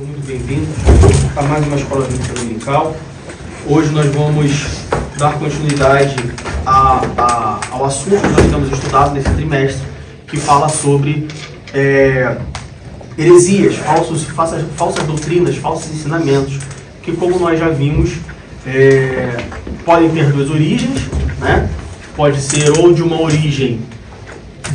Sejam muito bem-vindos a mais uma Escola Bíblica Dominical. Hoje nós vamos dar continuidade ao assunto que nós temos estudado nesse trimestre, que fala sobre heresias, falsas doutrinas, falsos ensinamentos, que, como nós já vimos, podem ter duas origens, né? Pode ser ou de uma origem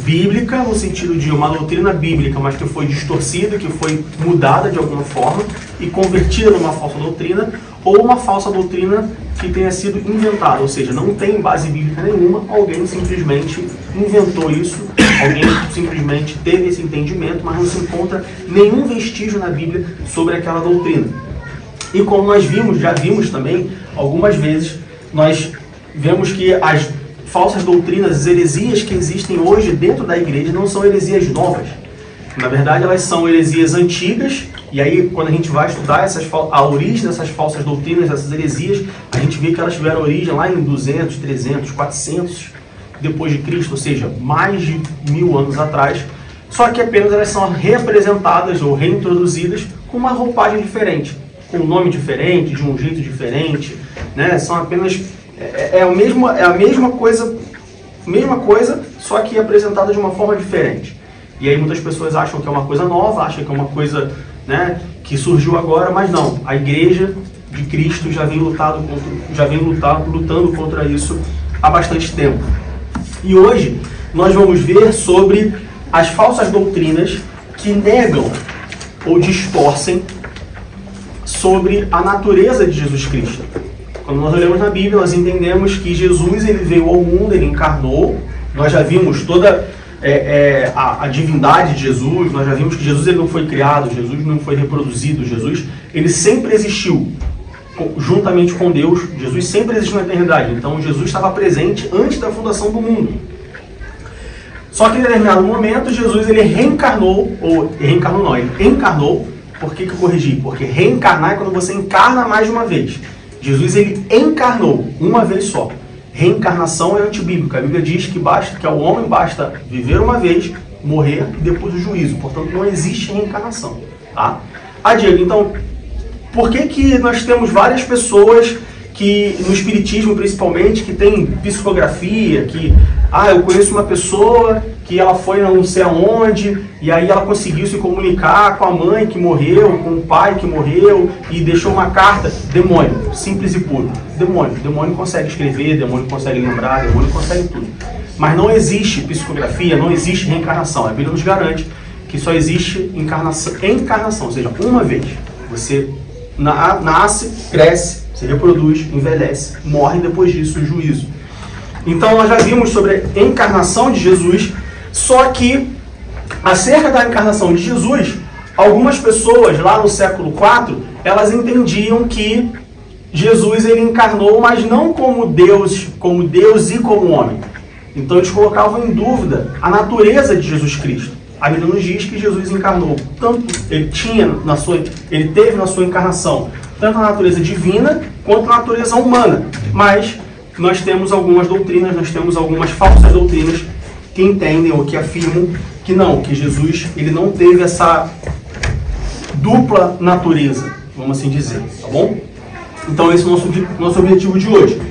bíblica, no sentido de uma doutrina bíblica, mas que foi distorcida, que foi mudada de alguma forma e convertida numa falsa doutrina, ou uma falsa doutrina que tenha sido inventada, ou seja, não tem base bíblica nenhuma, alguém simplesmente inventou isso, alguém simplesmente teve esse entendimento, mas não se encontra nenhum vestígio na Bíblia sobre aquela doutrina. E como nós já vimos também, algumas vezes, nós vemos que as falsas doutrinas, as heresias que existem hoje dentro da igreja não são heresias novas. Na verdade, elas são heresias antigas, e aí quando a gente vai estudar a origem dessas falsas doutrinas, dessas heresias, a gente vê que elas tiveram origem lá em 200, 300, 400 depois de Cristo, ou seja, mais de 1000 anos atrás, só que apenas elas são representadas ou reintroduzidas com uma roupagem diferente, com um nome diferente, de um jeito diferente, né? São apenas... É a mesma coisa, só que apresentada de uma forma diferente. E aí muitas pessoas acham que é uma coisa nova, acham que é uma coisa, né, que surgiu agora, mas não. A Igreja de Cristo já vem lutando contra isso há bastante tempo. E hoje nós vamos ver sobre as falsas doutrinas que negam ou distorcem sobre a natureza de Jesus Cristo. Quando nós olhamos na Bíblia, nós entendemos que Jesus ele veio ao mundo, ele encarnou. Nós já vimos toda a divindade de Jesus, nós já vimos que Jesus ele não foi criado, Jesus não foi reproduzido, Jesus ele sempre existiu juntamente com Deus, Jesus sempre existiu na eternidade. Então Jesus estava presente antes da fundação do mundo. Só que em determinado momento, Jesus ele encarnou. Por que eu corrigi? Porque reencarnar é quando você encarna mais de uma vez. Jesus ele encarnou uma vez só. Reencarnação é antibíblica. A Bíblia diz que ao homem basta viver uma vez, morrer e depois o juízo. Portanto, não existe reencarnação. Tá? Diego, então, por que nós temos várias pessoas que, no espiritismo principalmente, que tem psicografia, que eu conheço uma pessoa que ela foi não sei aonde, e aí ela conseguiu se comunicar com a mãe que morreu, com o pai que morreu, e deixou uma carta. Demônio, simples e puro. Demônio consegue escrever, demônio consegue lembrar, demônio consegue tudo. Mas não existe psicografia, não existe reencarnação. A Bíblia nos garante que só existe encarnação, ou seja, uma vez. Você nasce, cresce, se reproduz, envelhece, morre, depois disso o juízo. Então nós já vimos sobre a encarnação de Jesus, só que acerca da encarnação de Jesus, algumas pessoas lá no século IV, elas entendiam que Jesus ele encarnou, mas não como Deus e como homem. Então eles colocavam em dúvida a natureza de Jesus Cristo. A Bíblia nos diz que Jesus encarnou, ele teve na sua encarnação tanto a natureza divina quanto a natureza humana, mas nós temos algumas doutrinas, nós temos algumas falsas doutrinas que entendem ou que afirmam que não, que Jesus ele não teve essa dupla natureza, vamos assim dizer, tá bom? Então esse é o nosso objetivo de hoje.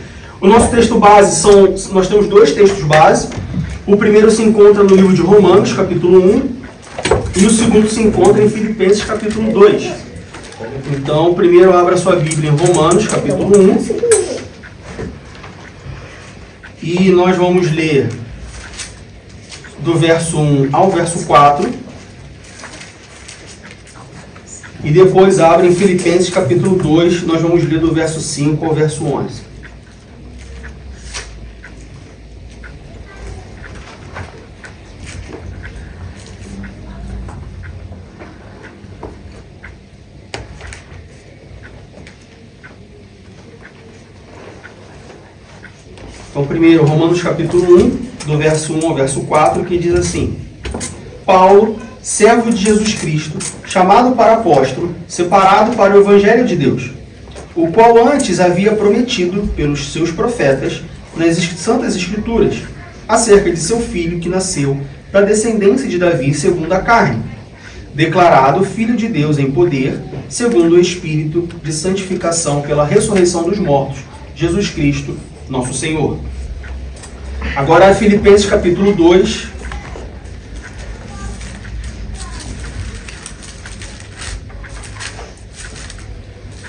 O nosso texto base nós temos dois textos base. O primeiro se encontra no livro de Romanos, capítulo 1, e o segundo se encontra em Filipenses, capítulo 2. Então, primeiro abra sua Bíblia em Romanos, capítulo 1. E nós vamos ler do verso 1 ao verso 4. E depois abre em Filipenses capítulo 2, nós vamos ler do verso 5 ao verso 11. Então, primeiro, Romanos capítulo 1, do verso 1 ao verso 4, que diz assim: Paulo, servo de Jesus Cristo, chamado para apóstolo, separado para o Evangelho de Deus, o qual antes havia prometido pelos seus profetas nas Santas Escrituras, acerca de seu filho que nasceu da descendência de Davi segundo a carne, declarado Filho de Deus em poder, segundo o Espírito de santificação pela ressurreição dos mortos, Jesus Cristo, nosso Senhor. Agora, Filipenses capítulo 2.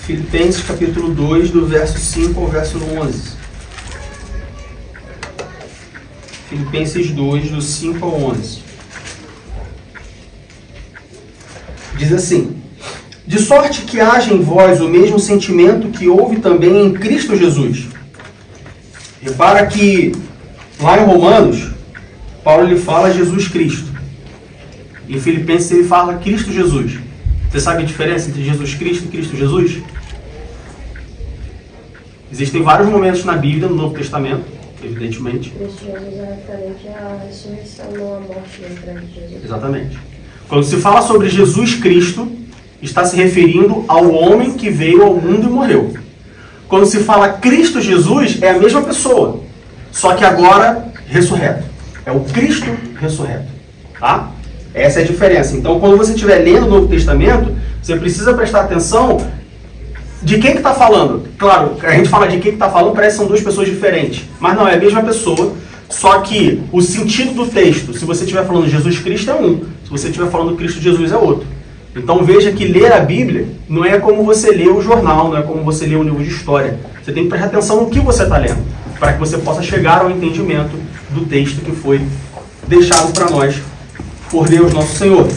Filipenses capítulo 2, do verso 5 ao verso 11. Filipenses 2, do 5 ao 11. Diz assim: de sorte que haja em vós o mesmo sentimento que houve também em Cristo Jesus. Repara que lá em Romanos, Paulo ele fala Jesus Cristo. Em Filipenses ele fala Cristo Jesus. Você sabe a diferença entre Jesus Cristo e Cristo Jesus? Existem vários momentos na Bíblia, no Novo Testamento, evidentemente. Cristo Jesus é referente à ressurreição, não à morte de Jesus. Exatamente. Quando se fala sobre Jesus Cristo, está se referindo ao homem que veio ao mundo e morreu. Quando se fala Cristo Jesus, é a mesma pessoa, só que agora ressurreto. É o Cristo ressurreto. Tá? Essa é a diferença. Então, quando você estiver lendo o Novo Testamento, você precisa prestar atenção de quem que está falando. Claro, a gente fala de quem que está falando, parece que são duas pessoas diferentes. Mas não, é a mesma pessoa, só que o sentido do texto, se você estiver falando Jesus Cristo, é um. Se você estiver falando Cristo Jesus, é outro. Então veja que ler a Bíblia não é como você lê o jornal, não é como você lê um livro de história. Você tem que prestar atenção no que você está lendo, para que você possa chegar ao entendimento do texto que foi deixado para nós por Deus nosso Senhor.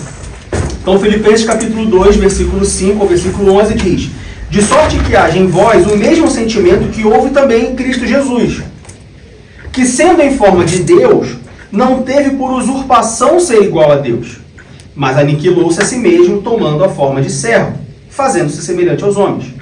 Então Filipenses capítulo 2, versículo 5 ao versículo 11 diz: de sorte que haja em vós o mesmo sentimento que houve também em Cristo Jesus, que sendo em forma de Deus, não teve por usurpação ser igual a Deus, mas aniquilou-se a si mesmo, tomando a forma de servo, fazendo-se semelhante aos homens.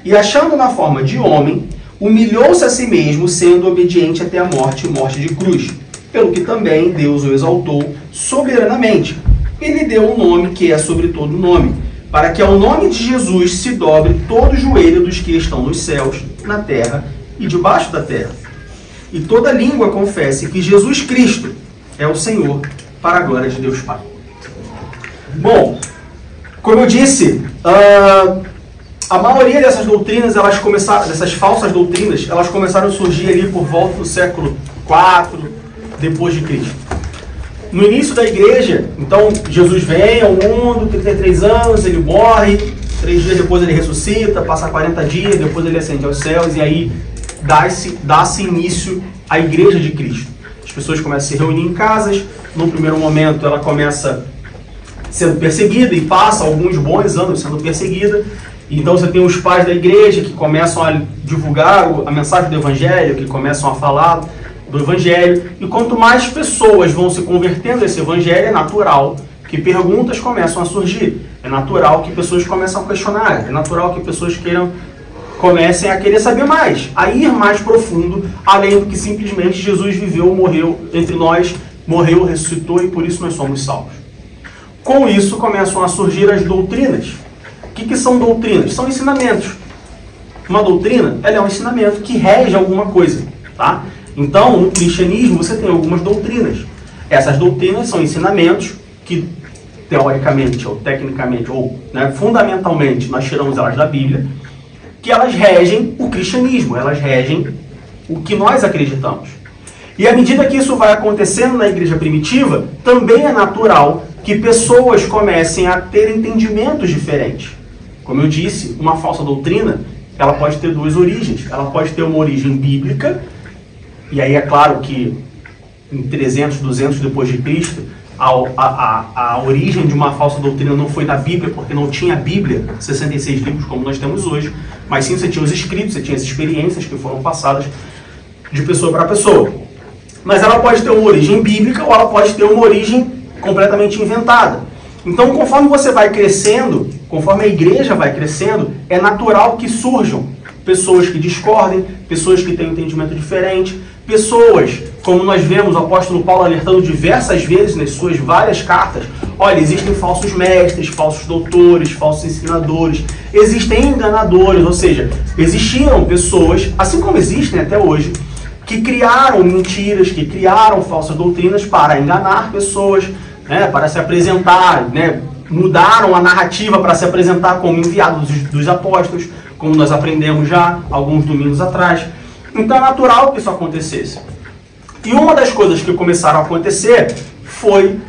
E achando na forma de homem, humilhou-se a si mesmo, sendo obediente até a morte, morte de cruz, pelo que também Deus o exaltou soberanamente, e lhe deu um nome que é sobre todo nome, para que ao nome de Jesus se dobre todo o joelho dos que estão nos céus, na terra e debaixo da terra, e toda língua confesse que Jesus Cristo é o Senhor, para a glória de Deus Pai. Bom, como eu disse, a maioria dessas doutrinas, dessas falsas doutrinas, elas começaram a surgir ali por volta do século IV depois de Cristo. No início da igreja, então, Jesus vem ao mundo, 33 anos, ele morre, 3 dias depois ele ressuscita, passa 40 dias, depois ele ascende aos céus, e aí dá-se início à igreja de Cristo. As pessoas começam a se reunir em casas, no primeiro momento ela começa sendo perseguida e passa alguns bons anos sendo perseguida. Então você tem os pais da igreja que começam a divulgar a mensagem do Evangelho, que começam a falar do Evangelho, e quanto mais pessoas vão se convertendo a esse Evangelho, é natural que perguntas começam a surgir, é natural que pessoas começam a questionar, é natural que pessoas comecem a querer saber mais, a ir mais profundo, além do que simplesmente Jesus viveu, morreu entre nós, morreu, ressuscitou e por isso nós somos salvos. Com isso começam a surgir as doutrinas. O que são doutrinas? São ensinamentos. Uma doutrina, ela é um ensinamento que rege alguma coisa, tá? Então, no cristianismo, você tem algumas doutrinas. Essas doutrinas são ensinamentos que, teoricamente, ou tecnicamente, ou fundamentalmente, nós tiramos elas da Bíblia, que elas regem o cristianismo, elas regem o que nós acreditamos. E à medida que isso vai acontecendo na igreja primitiva, também é natural que pessoas comecem a ter entendimentos diferentes. Como eu disse, uma falsa doutrina, ela pode ter duas origens. Ela pode ter uma origem bíblica, e aí é claro que em 300, 200 depois de Cristo, a origem de uma falsa doutrina não foi da Bíblia, porque não tinha Bíblia, 66 livros como nós temos hoje, mas sim você tinha os escritos, você tinha as experiências que foram passadas de pessoa para pessoa. Mas ela pode ter uma origem bíblica ou ela pode ter uma origem completamente inventada. Então, conforme você vai crescendo, conforme a igreja vai crescendo, é natural que surjam pessoas que discordem, pessoas que têm um entendimento diferente, pessoas, como nós vemos o apóstolo Paulo alertando diversas vezes nas suas várias cartas, olha, existem falsos mestres, falsos doutores, falsos ensinadores, existem enganadores, ou seja, existiram pessoas, assim como existem até hoje, que criaram mentiras, que criaram falsas doutrinas para enganar pessoas, para se apresentar, mudaram a narrativa para se apresentar como enviados dos apóstolos, como nós aprendemos já alguns domingos atrás. Então é natural que isso acontecesse. E uma das coisas que começaram a acontecer foram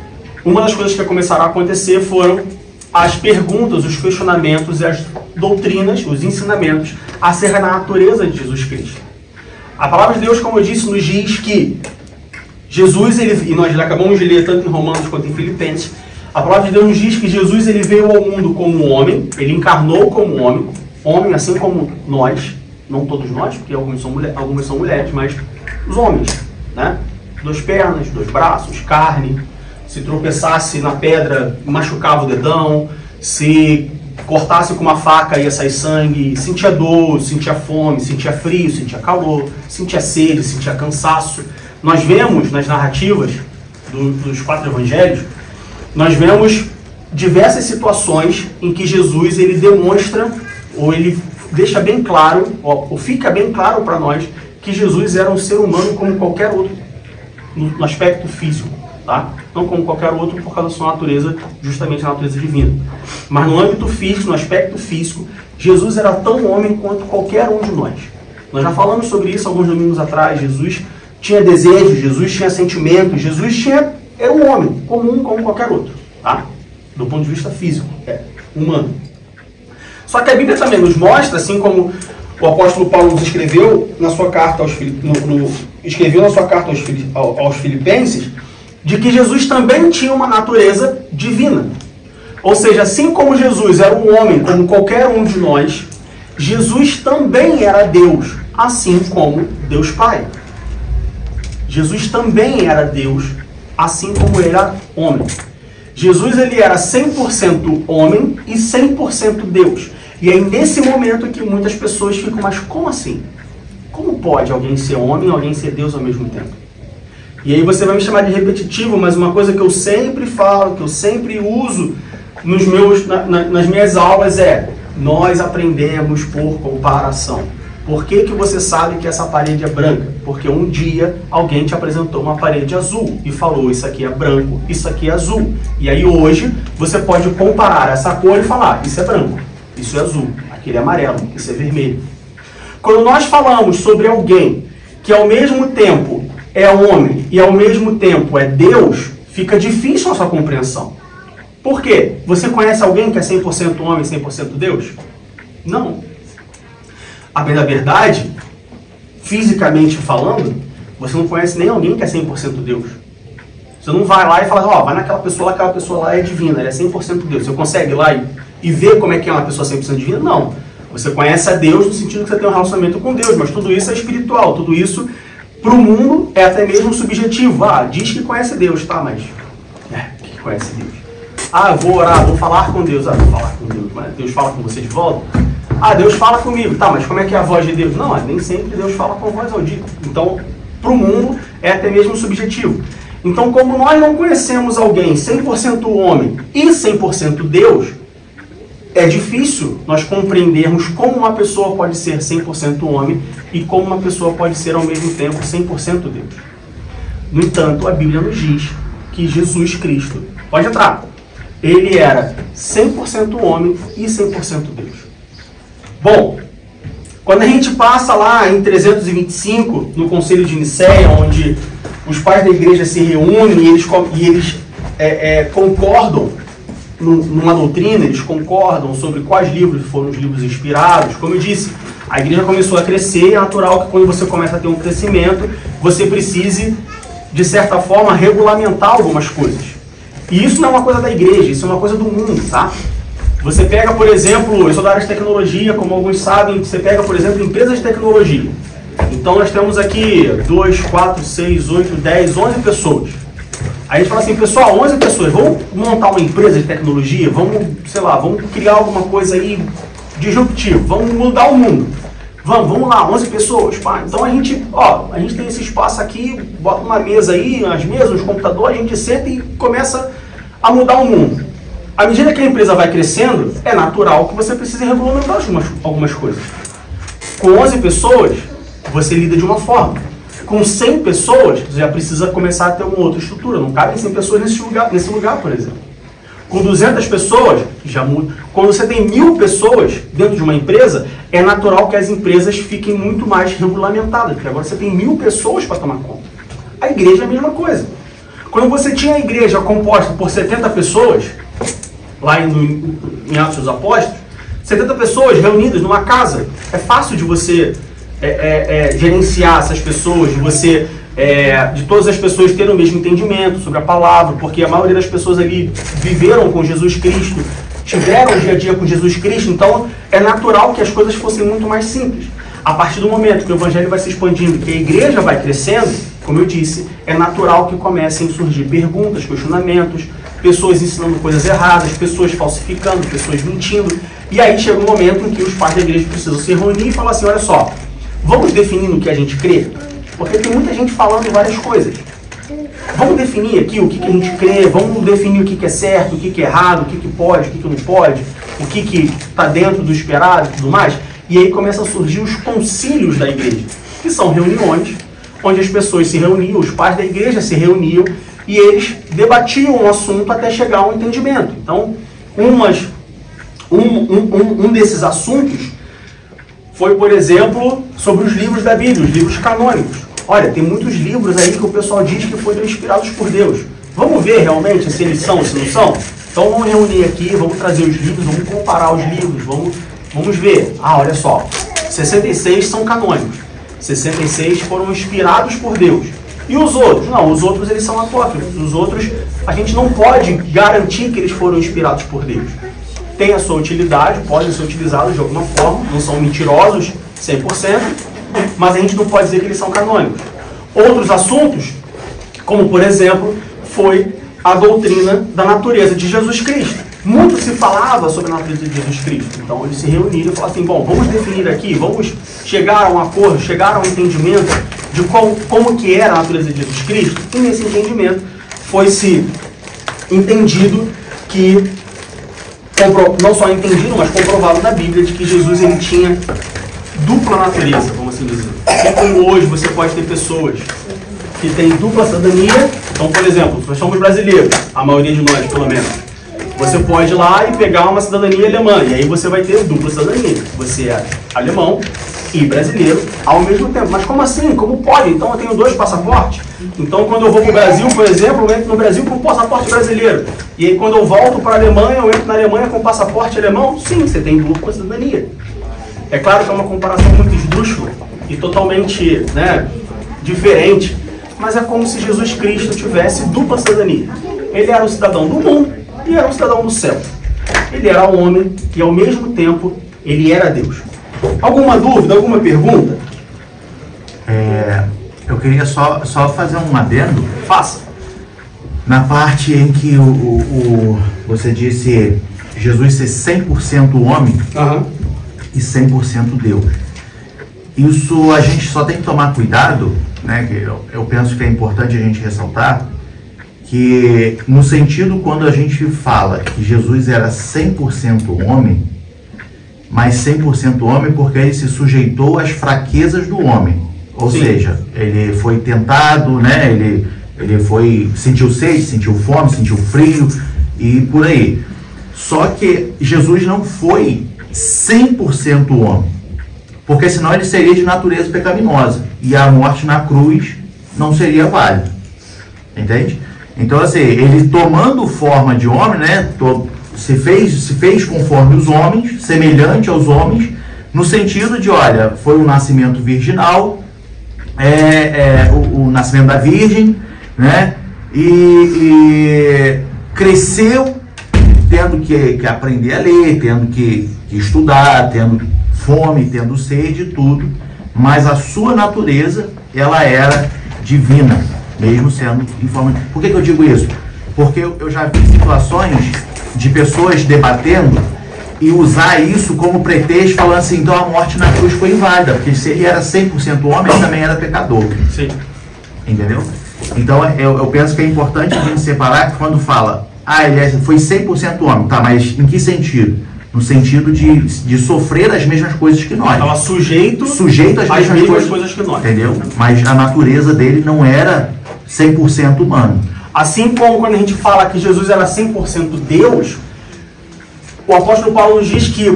as perguntas, os questionamentos e as doutrinas, os ensinamentos acerca da natureza de Jesus Cristo. A palavra de Deus, como eu disse, nos diz que Jesus, e nós acabamos de ler tanto em Romanos quanto em Filipenses, a palavra de Deus nos diz que Jesus ele veio ao mundo como homem, ele encarnou como homem assim como nós, não todos nós, porque alguns são mulheres, mas os homens, né? 2 pernas, 2 braços, carne, se tropeçasse na pedra, machucava o dedão, se cortasse com uma faca ia sair sangue, sentia dor, sentia fome, sentia frio, sentia calor, sentia sede, sentia cansaço. Nós vemos nas narrativas dos 4 evangelhos, nós vemos diversas situações em que Jesus ele demonstra, ou ele deixa bem claro, ou fica bem claro para nós, que Jesus era um ser humano como qualquer outro, no aspecto físico, tá? Não como qualquer outro por causa da sua natureza, justamente a natureza divina. Mas no âmbito físico, no aspecto físico, Jesus era tão homem quanto qualquer um de nós. Nós já falamos sobre isso alguns domingos atrás. Jesus tinha desejos, Jesus tinha sentimentos, era um homem comum como qualquer outro, tá? Do ponto de vista físico, humano. Só que a Bíblia também nos mostra, assim como o apóstolo Paulo nos escreveu na sua carta aos Filipenses, de que Jesus também tinha uma natureza divina. Ou seja, assim como Jesus era um homem como qualquer um de nós, Jesus também era Deus, assim como Deus Pai. Jesus também era Deus, assim como ele era homem. Jesus ele era 100% homem e 100% Deus. E é nesse momento que muitas pessoas ficam, mas como assim? Como pode alguém ser homem e alguém ser Deus ao mesmo tempo? E aí você vai me chamar de repetitivo, mas uma coisa que eu sempre falo, que eu sempre uso nas minhas aulas é: nós aprendemos por comparação. Por que você sabe que essa parede é branca? Porque um dia alguém te apresentou uma parede azul e falou: isso aqui é branco, isso aqui é azul. E aí hoje você pode comparar essa cor e falar: isso é branco, isso é azul, aquele é amarelo, isso é vermelho. Quando nós falamos sobre alguém que ao mesmo tempo é homem e ao mesmo tempo é Deus, fica difícil a sua compreensão. Por quê? Você conhece alguém que é 100% homem e 100% Deus? Não. A bem da verdade, fisicamente falando, você não conhece nem alguém que é 100% Deus. Você não vai lá e fala: vai naquela pessoa lá, aquela pessoa lá é divina, ela é 100% Deus. Você consegue ir lá e ver como é que é uma pessoa 100% divina? Não. Você conhece a Deus no sentido que você tem um relacionamento com Deus, mas tudo isso é espiritual, tudo isso para o mundo é até mesmo subjetivo. Diz que conhece Deus, tá, mas que conhece Deus? Eu vou orar, vou falar com Deus. Vou falar com Deus, mas Deus fala com você de volta? Deus fala comigo, tá, mas como é que é a voz de Deus? Não, nem sempre Deus fala com a voz audível. Então, para o mundo é até mesmo subjetivo. Então, como nós não conhecemos alguém 100% homem e 100% Deus, é difícil nós compreendermos como uma pessoa pode ser 100% homem e como uma pessoa pode ser ao mesmo tempo 100% Deus. No entanto, a Bíblia nos diz que Jesus Cristo, pode entrar, ele era 100% homem e 100% Deus. Bom, quando a gente passa lá em 325, no Concílio de Nicéia, onde os pais da igreja se reúnem e eles concordam numa doutrina, eles concordam sobre quais livros foram os livros inspirados. Como eu disse, a igreja começou a crescer, é natural que quando você começa a ter um crescimento, você precise, de certa forma, regulamentar algumas coisas. E isso não é uma coisa da igreja, isso é uma coisa do mundo, tá? Você pega, por exemplo, eu sou da área de tecnologia, como alguns sabem, você pega, por exemplo, empresas de tecnologia. Então nós temos aqui 2, 4, 6, 8, 10, 11 pessoas. Aí a gente fala assim: pessoal, 11 pessoas, vamos montar uma empresa de tecnologia, vamos criar alguma coisa aí disruptivo, vamos mudar o mundo. Vamos lá, 11 pessoas, pá. Então a gente tem esse espaço aqui, bota uma mesa aí, as mesas, os computadores, a gente senta e começa a mudar o mundo. À medida que a empresa vai crescendo, é natural que você precise regulamentar algumas coisas. Com 11 pessoas, você lida de uma forma. Com 100 pessoas, você já precisa começar a ter uma outra estrutura. Não cabem 100 pessoas nesse lugar, por exemplo. Com 200 pessoas, já muda. Quando você tem 1000 pessoas dentro de uma empresa, é natural que as empresas fiquem muito mais regulamentadas, porque agora você tem 1000 pessoas para tomar conta. A igreja é a mesma coisa. Quando você tinha a igreja composta por 70 pessoas, lá em Atos dos Apóstolos, 70 pessoas reunidas numa casa, é fácil de você gerenciar essas pessoas, de todas as pessoas terem o mesmo entendimento sobre a palavra, porque a maioria das pessoas ali viveram com Jesus Cristo, tiveram o dia a dia com Jesus Cristo, então é natural que as coisas fossem muito mais simples. A partir do momento que o evangelho vai se expandindo, que a igreja vai crescendo, como eu disse, é natural que comecem a surgir perguntas, questionamentos, pessoas ensinando coisas erradas, pessoas falsificando, pessoas mentindo, e aí chega um momento em que os pais da igreja precisam se reunir e falar assim, olha só, vamos definir no que a gente crê? Porque tem muita gente falando várias coisas. Vamos definir aqui o que a gente crê, vamos definir o que é certo, o que é errado, o que pode, o que não pode, o que está dentro do esperado e tudo mais. E aí começam a surgir os concílios da igreja, que são reuniões onde as pessoas se reuniam, os pais da igreja se reuniam e eles debatiam um assunto até chegar a um entendimento. Então, um desses assuntos foi, por exemplo, sobre os livros da Bíblia, os livros canônicos. Olha, tem muitos livros aí que o pessoal diz que foram inspirados por Deus. Vamos ver realmente se eles são, se não são? Então vamos reunir aqui, vamos trazer os livros, vamos comparar os livros, vamos ver. Ah, olha só, 66 são canônicos, 66 foram inspirados por Deus. E os outros? Não, os outros eles são apócrifos. Os outros a gente não pode garantir que eles foram inspirados por Deus. Tem a sua utilidade, podem ser utilizados de alguma forma, não são mentirosos 100%, mas a gente não pode dizer que eles são canônicos. Outros assuntos, como por exemplo, foi a doutrina da natureza de Jesus Cristo. Muito se falava sobre a natureza de Jesus Cristo. Então eles se reuniram e falaram assim, bom, vamos definir aqui, vamos chegar a um acordo, chegar a um entendimento de como que era a natureza de Jesus Cristo. E nesse entendimento foi-se entendido que, não só entendido, mas comprovado na Bíblia, de que Jesus ele tinha dupla natureza, vamos assim dizer. Assim como hoje você pode ter pessoas que têm dupla cidadania. Então, por exemplo, nós somos brasileiros, a maioria de nós, pelo menos. Você pode ir lá e pegar uma cidadania alemã, e aí você vai ter dupla cidadania. Você é alemão e brasileiro ao mesmo tempo. Mas como assim? Como pode? Então eu tenho 2 passaportes? Então quando eu vou para o Brasil, por exemplo, eu entro no Brasil com passaporte brasileiro. E aí quando eu volto para a Alemanha, eu entro na Alemanha com passaporte alemão? Sim, você tem dupla cidadania. É claro que é uma comparação muito esdrúxula e totalmente diferente, mas é como se Jesus Cristo tivesse dupla cidadania. Ele era um cidadão do mundo e era um cidadão do céu. Ele era homem e ao mesmo tempo ele era Deus. Alguma dúvida, alguma pergunta? Eu queria só fazer um adendo. Faça. Na parte em que você disse Jesus ser 100% homem e 100% Deus. Isso a gente só tem que tomar cuidado, né? Que eu penso que é importante a gente ressaltar, que no sentido quando a gente fala que Jesus era 100% homem, mas 100% homem porque ele se sujeitou às fraquezas do homem. Ou Sim. seja, ele foi tentado, né? Ele sentiu sede, sentiu fome, sentiu frio e por aí. Só que Jesus não foi 100% homem, porque senão ele seria de natureza pecaminosa e a morte na cruz não seria válida. Entende? Então assim, ele tomando forma de homem, né? Se fez conforme os homens, semelhante aos homens, no sentido de, olha, foi um nascimento virginal, o nascimento da Virgem, né? E cresceu tendo que aprender a ler, tendo que estudar, tendo fome, tendo sede e tudo, mas a sua natureza, ela era divina, mesmo sendo em forma... Por que eu digo isso? Porque eu já vi situações de pessoas debatendo e usar isso como pretexto, falando assim, então a morte na cruz foi inválida, porque se ele era 100% homem, ele também era pecador. Sim. Entendeu? Então eu penso que é importante a gente separar que quando fala, ele foi 100% homem, tá, mas em que sentido? No sentido de sofrer as mesmas coisas que nós. Estava sujeito às mesmas coisas que nós. Entendeu? Mas a natureza dele não era 100% humano. Assim como quando a gente fala que Jesus era 100% Deus, o apóstolo Paulo nos diz que,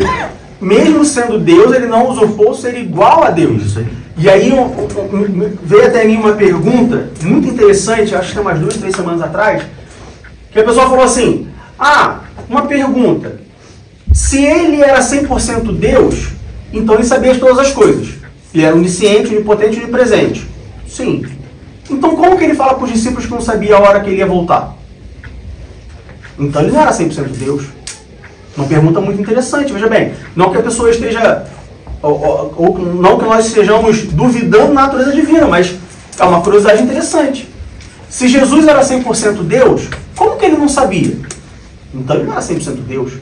mesmo sendo Deus, ele não usurpou ser igual a Deus. E aí veio até mim uma pergunta muito interessante, acho que tem umas 2, 3 semanas atrás, que a pessoa falou assim, uma pergunta, se ele era 100% Deus, então ele sabia de todas as coisas. Ele era onisciente, onipotente e onipresente. Sim. Então como que ele fala para os discípulos que não sabia a hora que ele ia voltar? Então ele não era 100% Deus. Uma pergunta muito interessante, veja bem. Não que a pessoa esteja, ou não que nós estejamos duvidando da natureza divina, mas é uma curiosidade interessante. Se Jesus era 100% Deus, como que ele não sabia? Então ele não era 100% Deus.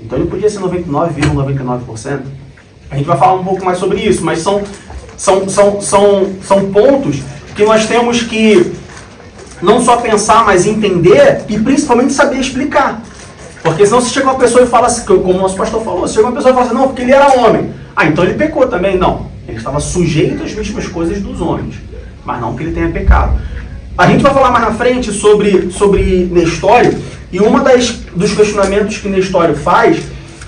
Então ele podia ser 99,99%. A gente vai falar um pouco mais sobre isso, mas são pontos que nós temos que não só pensar, mas entender e principalmente saber explicar. Porque senão se chega uma pessoa e fala assim, como o nosso pastor falou, se chega uma pessoa e fala assim, não, porque ele era homem. Então ele pecou também. Não, ele estava sujeito às mesmas coisas dos homens, mas não que ele tenha pecado. A gente vai falar mais na frente sobre Nestório, e dos questionamentos que Nestório faz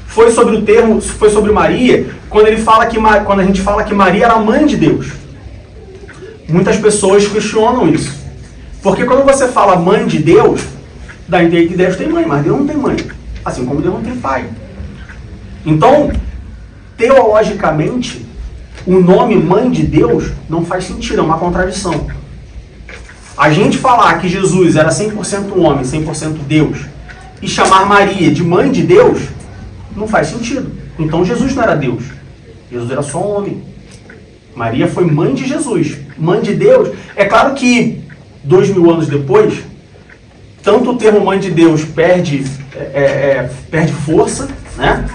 foi sobre Maria, quando a gente fala que Maria era a mãe de Deus. Muitas pessoas questionam isso. Porque quando você fala mãe de Deus, dá a entender que Deus tem mãe, mas Deus não tem mãe. Assim como Deus não tem pai. Então, teologicamente, o nome mãe de Deus não faz sentido, é uma contradição. A gente falar que Jesus era 100% homem, 100% Deus, e chamar Maria de mãe de Deus, não faz sentido. Então Jesus não era Deus. Jesus era só homem. Maria foi mãe de Jesus. Mãe de Deus. É claro que 2000 anos depois, tanto o termo mãe de Deus perde força, né?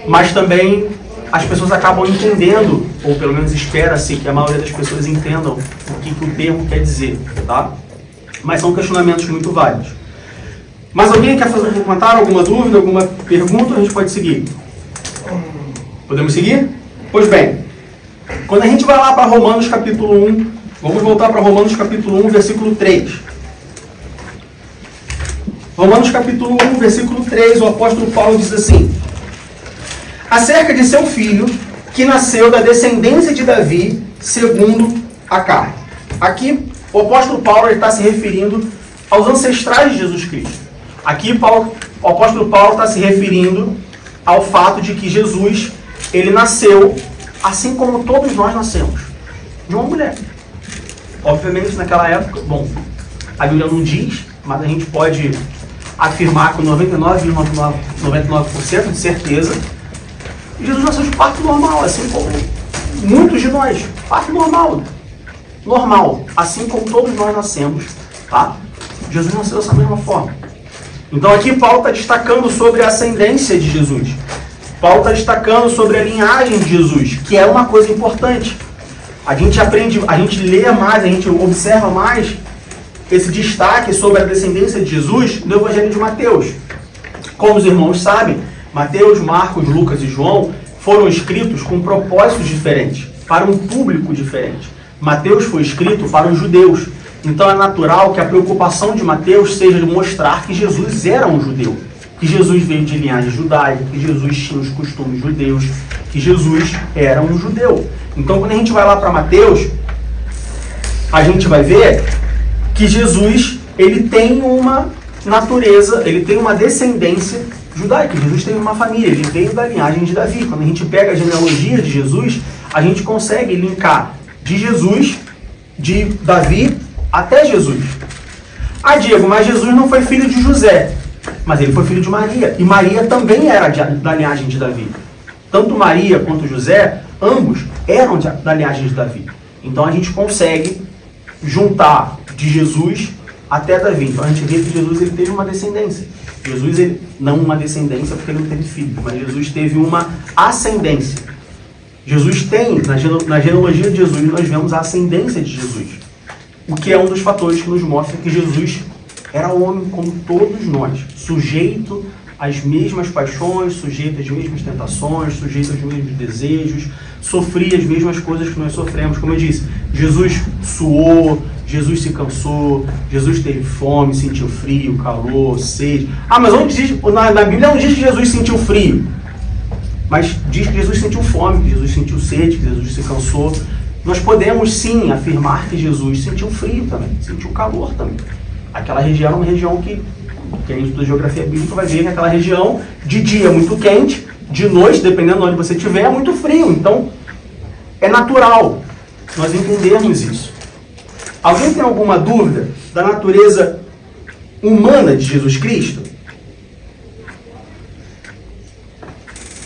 Mas também as pessoas acabam entendendo, ou pelo menos espera-se que a maioria das pessoas entendam o que o termo quer dizer, tá? Mas são questionamentos muito válidos. Mas alguém quer fazer um comentário, alguma dúvida, alguma pergunta? A gente pode seguir. Podemos seguir? Pois bem, quando a gente vai lá para Romanos capítulo 1, vamos voltar para Romanos capítulo 1, versículo 3. Romanos capítulo 1, versículo 3, o apóstolo Paulo diz assim: acerca de seu filho, que nasceu da descendência de Davi, segundo a carne. Aqui, o apóstolo Paulo está se referindo aos ancestrais de Jesus Cristo. Aqui, o apóstolo Paulo está se referindo ao fato de que Jesus, ele nasceu assim como todos nós nascemos, de uma mulher. Obviamente, naquela época, bom, a Bíblia não diz, mas a gente pode afirmar com 99,99% de certeza, Jesus nasceu de parto normal, assim como muitos de nós. Parto normal. Normal. Assim como todos nós nascemos, tá? Jesus nasceu dessa mesma forma. Então aqui Paulo está destacando sobre a ascendência de Jesus. Paulo está destacando sobre a linhagem de Jesus, que é uma coisa importante. A gente aprende, a gente lê mais, a gente observa mais esse destaque sobre a descendência de Jesus no Evangelho de Mateus. Como os irmãos sabem, Mateus, Marcos, Lucas e João foram escritos com propósitos diferentes, para um público diferente. Mateus foi escrito para os judeus. Então é natural que a preocupação de Mateus seja de mostrar que Jesus era um judeu, que Jesus veio de linhagem judaica, que Jesus tinha os costumes judeus, que Jesus era um judeu. Então quando a gente vai lá para Mateus, a gente vai ver que Jesus, ele tem uma natureza, ele tem uma descendência judaica. Jesus teve uma família, ele veio da linhagem de Davi. Quando a gente pega a genealogia de Jesus, a gente consegue linkar de Jesus, de Davi, até Jesus. Ah, Diego, mas Jesus não foi filho de José, mas ele foi filho de Maria. E Maria também era da linhagem de Davi. Tanto Maria quanto José, ambos eram da linhagem de Davi. Então a gente consegue juntar de Jesus até Davi. Então a gente vê que Jesus, ele teve uma descendência. Jesus, ele, não uma descendência porque ele não teve filho, mas Jesus teve uma ascendência. Jesus tem, na genealogia de Jesus, nós vemos a ascendência de Jesus. O que é um dos fatores que nos mostra que Jesus era homem como todos nós, sujeito às mesmas paixões, sujeito às mesmas tentações, sujeito aos mesmos desejos, sofria as mesmas coisas que nós sofremos. Como eu disse, Jesus suou, Jesus se cansou, Jesus teve fome, sentiu frio, calor, sede. Ah, mas onde diz, na Bíblia não diz que Jesus sentiu frio, mas diz que Jesus sentiu fome, que Jesus sentiu sede, que Jesus se cansou. Nós podemos sim afirmar que Jesus sentiu frio também, sentiu calor também. Aquela região era uma região que a gente estuda geografia bíblica vai ver que aquela região de dia é muito quente, de noite, dependendo de onde você estiver, é muito frio. Então, é natural nós entendermos isso. Alguém tem alguma dúvida da natureza humana de Jesus Cristo?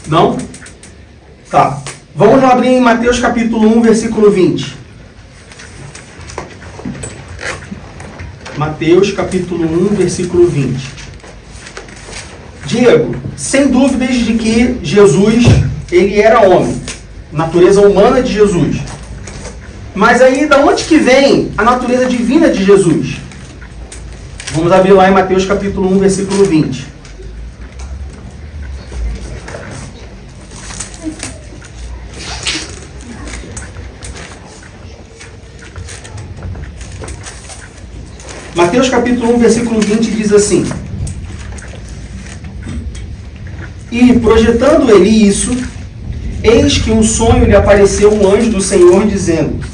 Não? Tá. Vamos lá abrir em Mateus capítulo 1, versículo 20. Mateus capítulo 1, versículo 20. Diego, sem dúvidas de que Jesus, ele era homem. Natureza humana de Jesus. Mas aí, da onde que vem a natureza divina de Jesus? Vamos abrir lá em Mateus capítulo 1, versículo 20. Mateus capítulo 1, versículo 20 diz assim: E, projetando ele isso, eis que um sonho lhe apareceu um anjo do Senhor, dizendo: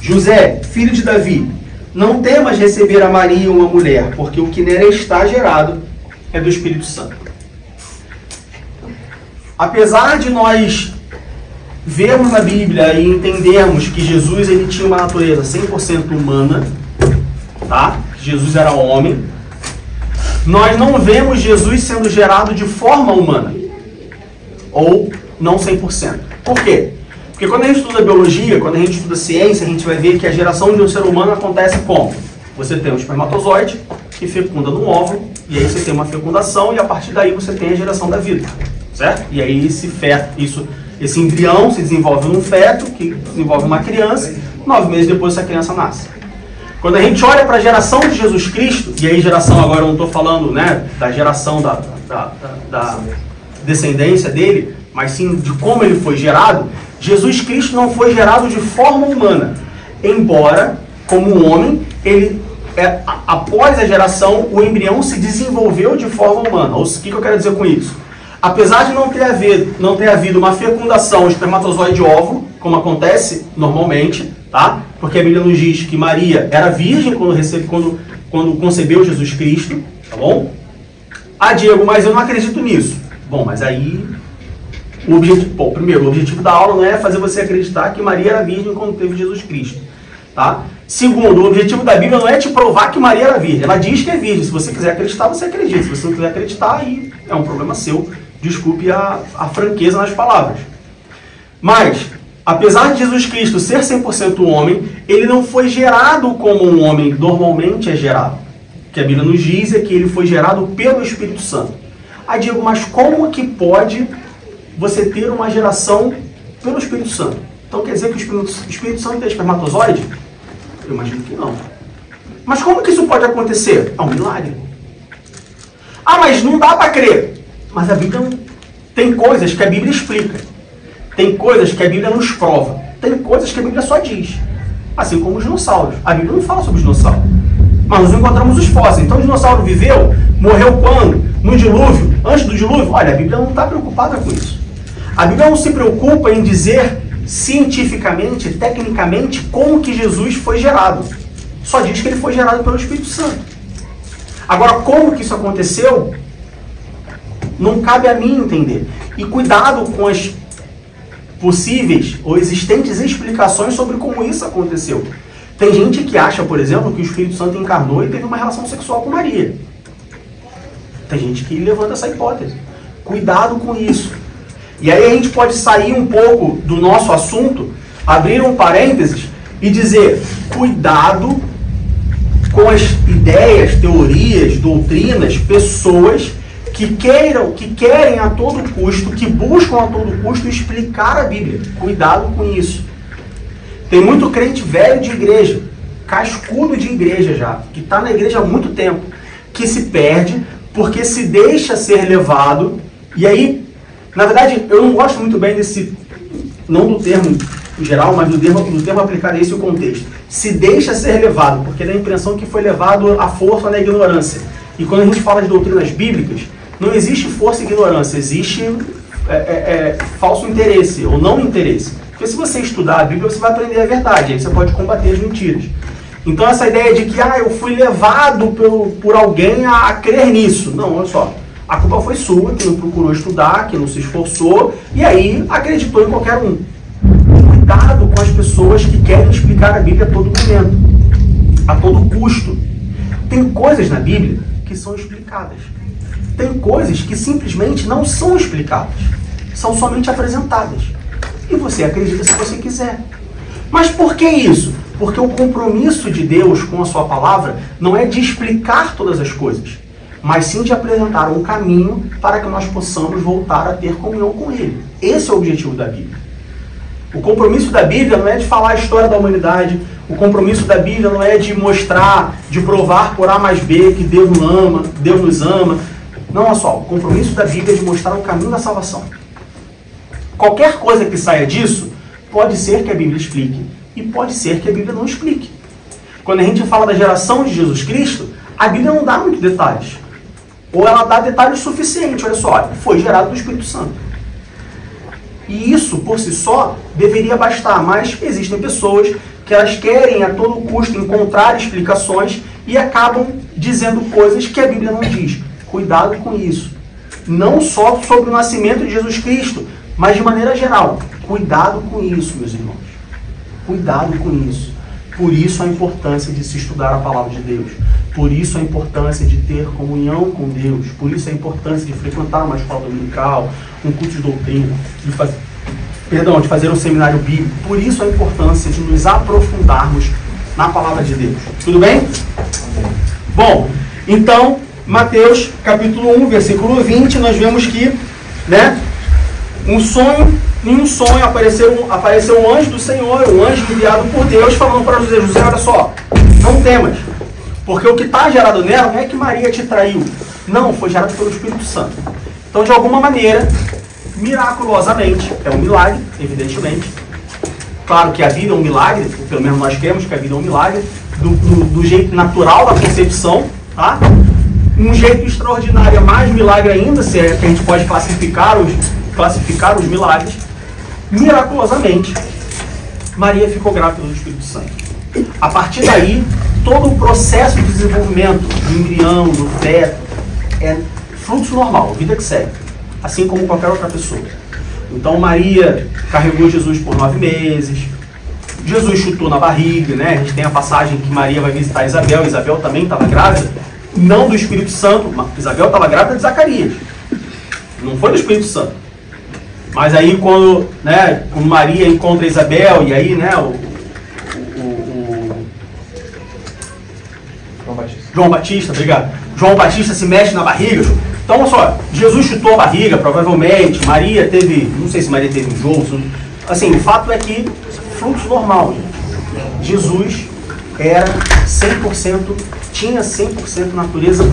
José, filho de Davi, não temas receber a Maria, uma mulher, porque o que nela está gerado é do Espírito Santo. Apesar de nós vermos na Bíblia e entendermos que Jesus ele tinha uma natureza 100% humana, tá? Jesus era homem, nós não vemos Jesus sendo gerado de forma humana, ou não 100%. Por quê? Porque quando a gente estuda biologia, quando a gente estuda ciência, a gente vai ver que a geração de um ser humano acontece como? Você tem um espermatozoide que fecunda num óvulo, e aí você tem uma fecundação, e a partir daí você tem a geração da vida, certo? E aí esse embrião se desenvolve num feto, que desenvolve uma criança, 9 meses depois essa criança nasce. Quando a gente olha para a geração de Jesus Cristo, e aí geração agora eu não estou falando, né, da geração da descendência dele, mas sim de como ele foi gerado, Jesus Cristo não foi gerado de forma humana, embora, como homem, após a geração, o embrião se desenvolveu de forma humana. O que eu quero dizer com isso? Apesar de não ter havido uma fecundação espermatozoide-óvulo, como acontece normalmente, tá? Porque a Bíblia nos diz que Maria era virgem quando concebeu Jesus Cristo, tá bom? Ah, Diego, mas eu não acredito nisso. Bom, mas aí primeiro, o objetivo da aula não é fazer você acreditar que Maria era virgem quando teve Jesus Cristo, tá? Segundo, o objetivo da Bíblia não é te provar que Maria era virgem. Ela diz que é virgem. Se você quiser acreditar, você acredita. Se você não quiser acreditar, aí é um problema seu. Desculpe a franqueza nas palavras. Mas, apesar de Jesus Cristo ser 100% homem, ele não foi gerado como um homem normalmente é gerado. O que a Bíblia nos diz é que ele foi gerado pelo Espírito Santo. Ah, Diego, mas como que pode você ter uma geração pelo Espírito Santo? Então quer dizer que o Espírito Santo é espermatozoide? Eu imagino que não. Mas como que isso pode acontecer? É um milagre. Ah, mas não dá para crer. Mas a Bíblia tem coisas que a Bíblia explica. Tem coisas que a Bíblia nos prova. Tem coisas que a Bíblia só diz. Assim como os dinossauros. A Bíblia não fala sobre os dinossauros. Mas nós encontramos os fósseis. Então o dinossauro viveu, morreu quando? No dilúvio? Antes do dilúvio? Olha, a Bíblia não está preocupada com isso. A Bíblia não se preocupa em dizer cientificamente, tecnicamente, como que Jesus foi gerado. Só diz que ele foi gerado pelo Espírito Santo. Agora, como que isso aconteceu? Não cabe a mim entender. E cuidado com as possíveis ou existentes explicações sobre como isso aconteceu. Tem gente que acha, por exemplo, que o Espírito Santo encarnou e teve uma relação sexual com Maria. Tem gente que levanta essa hipótese. Cuidado com isso. E aí a gente pode sair um pouco do nosso assunto, abrir um parênteses e dizer, cuidado com as ideias, teorias, doutrinas, pessoas que querem a todo custo, que buscam a todo custo explicar a Bíblia. Cuidado com isso. Tem muito crente velho de igreja, cascudo de igreja já, que está na igreja há muito tempo, que se perde porque se deixa ser levado. E aí, na verdade, eu não gosto muito bem não do termo em geral, mas no termo aplicado a esse contexto, se deixa ser levado, porque dá a impressão que foi levado à força na ignorância. E quando a gente fala de doutrinas bíblicas, não existe força e ignorância, existe falso interesse ou não interesse. Porque se você estudar a Bíblia, você vai aprender a verdade, aí você pode combater as mentiras. Então essa ideia de que eu fui levado por alguém a crer nisso. Não, olha só. A culpa foi sua, que não procurou estudar, que não se esforçou, e aí acreditou em qualquer um. Cuidado com as pessoas que querem explicar a Bíblia a todo momento, a todo custo. Tem coisas na Bíblia que são explicadas. Tem coisas que simplesmente não são explicadas. São somente apresentadas. E você acredita se você quiser. Mas por que isso? Porque o compromisso de Deus com a sua palavra não é de explicar todas as coisas, mas sim de apresentar um caminho para que nós possamos voltar a ter comunhão com Ele. Esse é o objetivo da Bíblia. O compromisso da Bíblia não é de falar a história da humanidade, o compromisso da Bíblia não é de mostrar, de provar por A mais B que Deus nos ama. Não, olha só, o compromisso da Bíblia é de mostrar o caminho da salvação. Qualquer coisa que saia disso, pode ser que a Bíblia explique, e pode ser que a Bíblia não explique. Quando a gente fala da geração de Jesus Cristo, a Bíblia não dá muitos detalhes. Ou ela dá detalhes suficientes, olha só, foi gerado do Espírito Santo. E isso, por si só, deveria bastar, mas existem pessoas que elas querem a todo custo encontrar explicações e acabam dizendo coisas que a Bíblia não diz. Cuidado com isso. Não só sobre o nascimento de Jesus Cristo, mas de maneira geral. Cuidado com isso, meus irmãos. Cuidado com isso. Por isso a importância de se estudar a palavra de Deus. Por isso a importância de ter comunhão com Deus. Por isso a importância de frequentar uma escola dominical, um curso de doutrina, de fazer um seminário bíblico. Por isso a importância de nos aprofundarmos na palavra de Deus. Tudo bem? Bom, então, Mateus capítulo 1, versículo 20, nós vemos que, em um sonho apareceu um anjo do Senhor, um anjo enviado por Deus, falando para José: José, olha só, não temas, porque o que está gerado nela não é que Maria te traiu, não, foi gerado pelo Espírito Santo. Então, de alguma maneira, miraculosamente, é um milagre, evidentemente, claro que a vida é um milagre, pelo menos nós cremos que a vida é um milagre, do jeito natural da concepção, tá? Um jeito extraordinário, mais milagre ainda, se é que a gente pode classificar os milagres. Miraculosamente, Maria ficou grávida do Espírito Santo. A partir daí, todo o processo de desenvolvimento do embrião, do feto, é fluxo normal, vida que segue, assim como qualquer outra pessoa. Então Maria carregou Jesus por 9 meses, Jesus chutou na barriga, A gente tem a passagem que Maria vai visitar Isabel, Isabel também estava grávida, não do Espírito Santo, Isabel estava grávida de Zacarias, não foi do Espírito Santo. Mas aí quando Maria encontra Isabel, e aí João Batista, obrigado. João Batista se mexe na barriga. Então, olha só, Jesus chutou a barriga, provavelmente. Maria teve, não sei se Maria teve um jogo. Assim, o fato é que fluxo normal. Jesus era 100%, tinha 100% natureza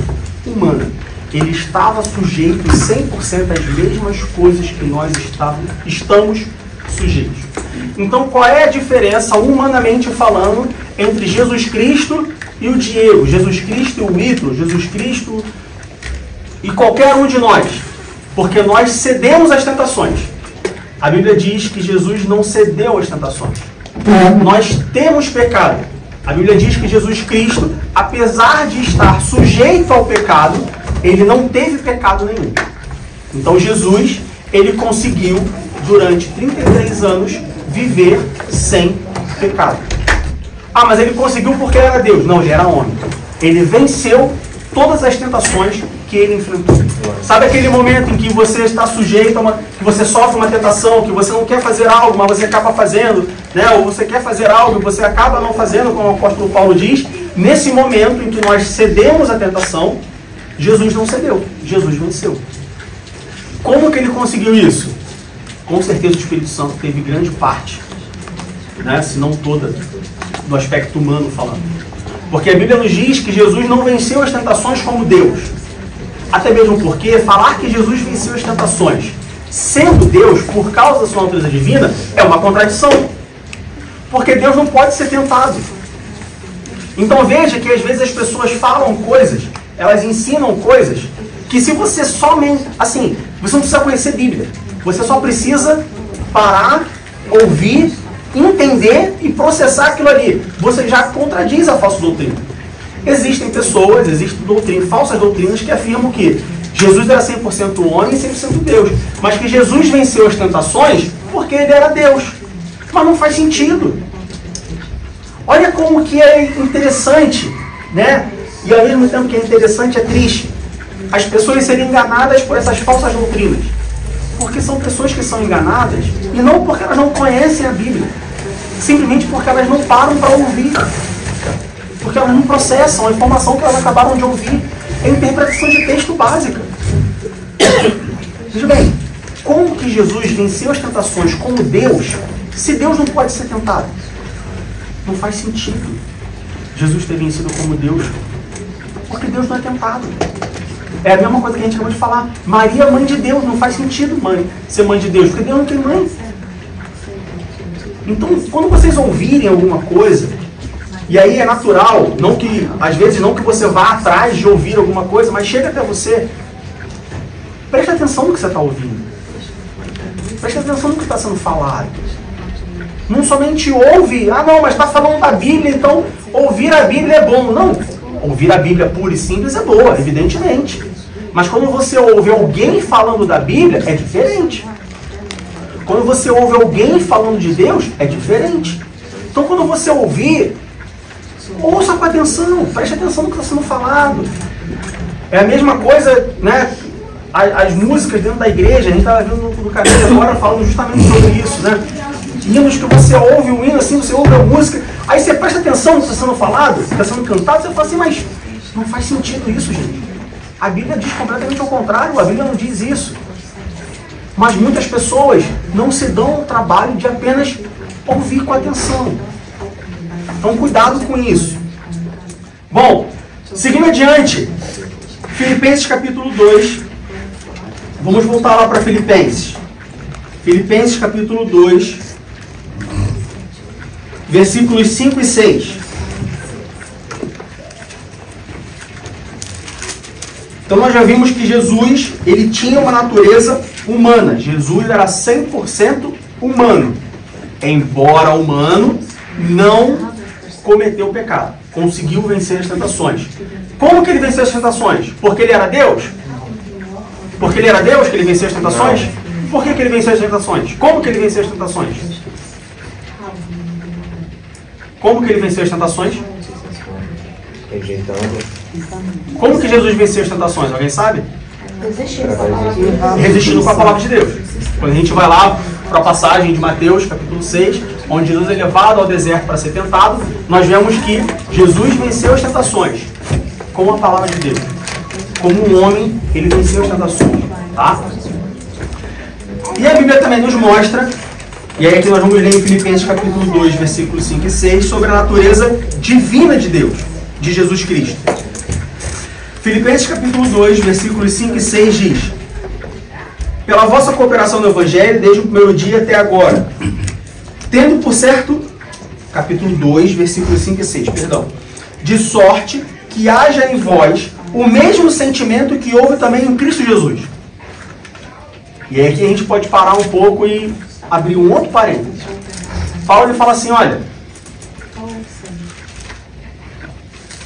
humana. Ele estava sujeito 100% às mesmas coisas que nós estamos sujeitos. Então, qual é a diferença, humanamente falando, entre Jesus Cristo e o Diego, Jesus Cristo e o Ítalo, Jesus Cristo e qualquer um de nós? Porque nós cedemos às tentações. A Bíblia diz que Jesus não cedeu às tentações. Nós temos pecado. A Bíblia diz que Jesus Cristo, apesar de estar sujeito ao pecado, ele não teve pecado nenhum. Então Jesus, ele conseguiu, durante 33 anos, viver sem pecado. Ah, mas ele conseguiu porque ele era Deus. Não, ele era homem. Ele venceu todas as tentações que ele enfrentou. Sabe aquele momento em que você está sujeito que você sofre uma tentação, que você não quer fazer algo, mas você acaba fazendo, Ou você quer fazer algo e você acaba não fazendo, como o apóstolo Paulo diz. Nesse momento em que nós cedemos à tentação, Jesus não cedeu, Jesus venceu. Como que ele conseguiu isso? Com certeza o Espírito Santo teve grande parte, se não toda, do aspecto humano falando. Porque a Bíblia nos diz que Jesus não venceu as tentações como Deus. Até mesmo porque falar que Jesus venceu as tentações, sendo Deus, por causa da sua natureza divina, é uma contradição. Porque Deus não pode ser tentado. Então veja que às vezes as pessoas falam coisas, elas ensinam coisas, que se você somente, assim, você não precisa conhecer Bíblia. Você só precisa parar, ouvir, entender e processar aquilo ali. Você já contradiz a falsa doutrina. Existem pessoas, falsas doutrinas que afirmam que Jesus era 100% homem e 100% Deus. Mas que Jesus venceu as tentações porque ele era Deus. Mas não faz sentido. Olha como que é interessante, né? E ao mesmo tempo que é interessante, é triste. As pessoas serem enganadas por essas falsas doutrinas. Porque são pessoas que são enganadas e não porque elas não conhecem a Bíblia. Simplesmente porque elas não param para ouvir. Porque elas não processam a informação que elas acabaram de ouvir. É interpretação de texto básica. Veja bem, como que Jesus venceu as tentações como Deus, se Deus não pode ser tentado? Não faz sentido Jesus ter vencido como Deus, porque Deus não é tentado. É a mesma coisa que a gente acabou de falar. Maria, mãe de Deus, não faz sentido ser mãe de Deus, porque Deus não tem mãe. Então, quando vocês ouvirem alguma coisa, e aí é natural, não que, às vezes não que você vá atrás de ouvir alguma coisa, mas chega até você, preste atenção no que você está ouvindo. Preste atenção no que está sendo falado. Não somente ouve, não, mas está falando da Bíblia, então ouvir a Bíblia é bom. Não, ouvir a Bíblia pura e simples é boa, evidentemente. Mas quando você ouve alguém falando da Bíblia, é diferente. Quando você ouve alguém falando de Deus, é diferente. Então quando você ouvir, ouça com atenção, preste atenção no que está sendo falado. É a mesma coisa, né? As músicas dentro da igreja, a gente estava vendo no caminho agora falando justamente sobre isso, né? Hinos que você ouve um hino assim, você ouve a música, aí você presta atenção no que está sendo falado, está sendo cantado, você fala assim, mas não faz sentido isso, gente. A Bíblia diz completamente ao contrário, a Bíblia não diz isso. Mas muitas pessoas não se dão ao trabalho de apenas ouvir com atenção. Então cuidado com isso. Bom, seguindo adiante, Filipenses capítulo 2. Vamos voltar lá para Filipenses. Filipenses capítulo 2, versículos 5 e 6. Então nós já vimos que Jesus, ele tinha uma natureza humana. Jesus era 100% humano. Embora humano, não cometeu o pecado. Conseguiu vencer as tentações. Como que ele venceu as tentações? Porque ele era Deus? Porque ele era Deus que ele venceu as tentações? Por que ele venceu as tentações? Como que ele venceu as tentações? Como que ele venceu as tentações? Como que Jesus venceu as tentações? Alguém sabe? Resistindo com a palavra de Deus. Quando a gente vai lá para a passagem de Mateus, capítulo 6, onde Jesus é levado ao deserto para ser tentado, nós vemos que Jesus venceu as tentações com a palavra de Deus. Como um homem, ele venceu as tentações. Tá? E a Bíblia também nos mostra, e aí aqui nós vamos ler em Filipenses capítulo 2, versículos 5 e 6, sobre a natureza divina de Deus, de Jesus Cristo. Filipenses capítulo 2, versículos 5 e 6 diz: pela vossa cooperação no Evangelho, desde o primeiro dia até agora, tendo por certo, capítulo 2, versículos 5 e 6, perdão, de sorte que haja em vós o mesmo sentimento que houve também em Cristo Jesus. E aí aqui a gente pode parar um pouco e abrir um outro parênteses. Paulo ele fala assim, olha,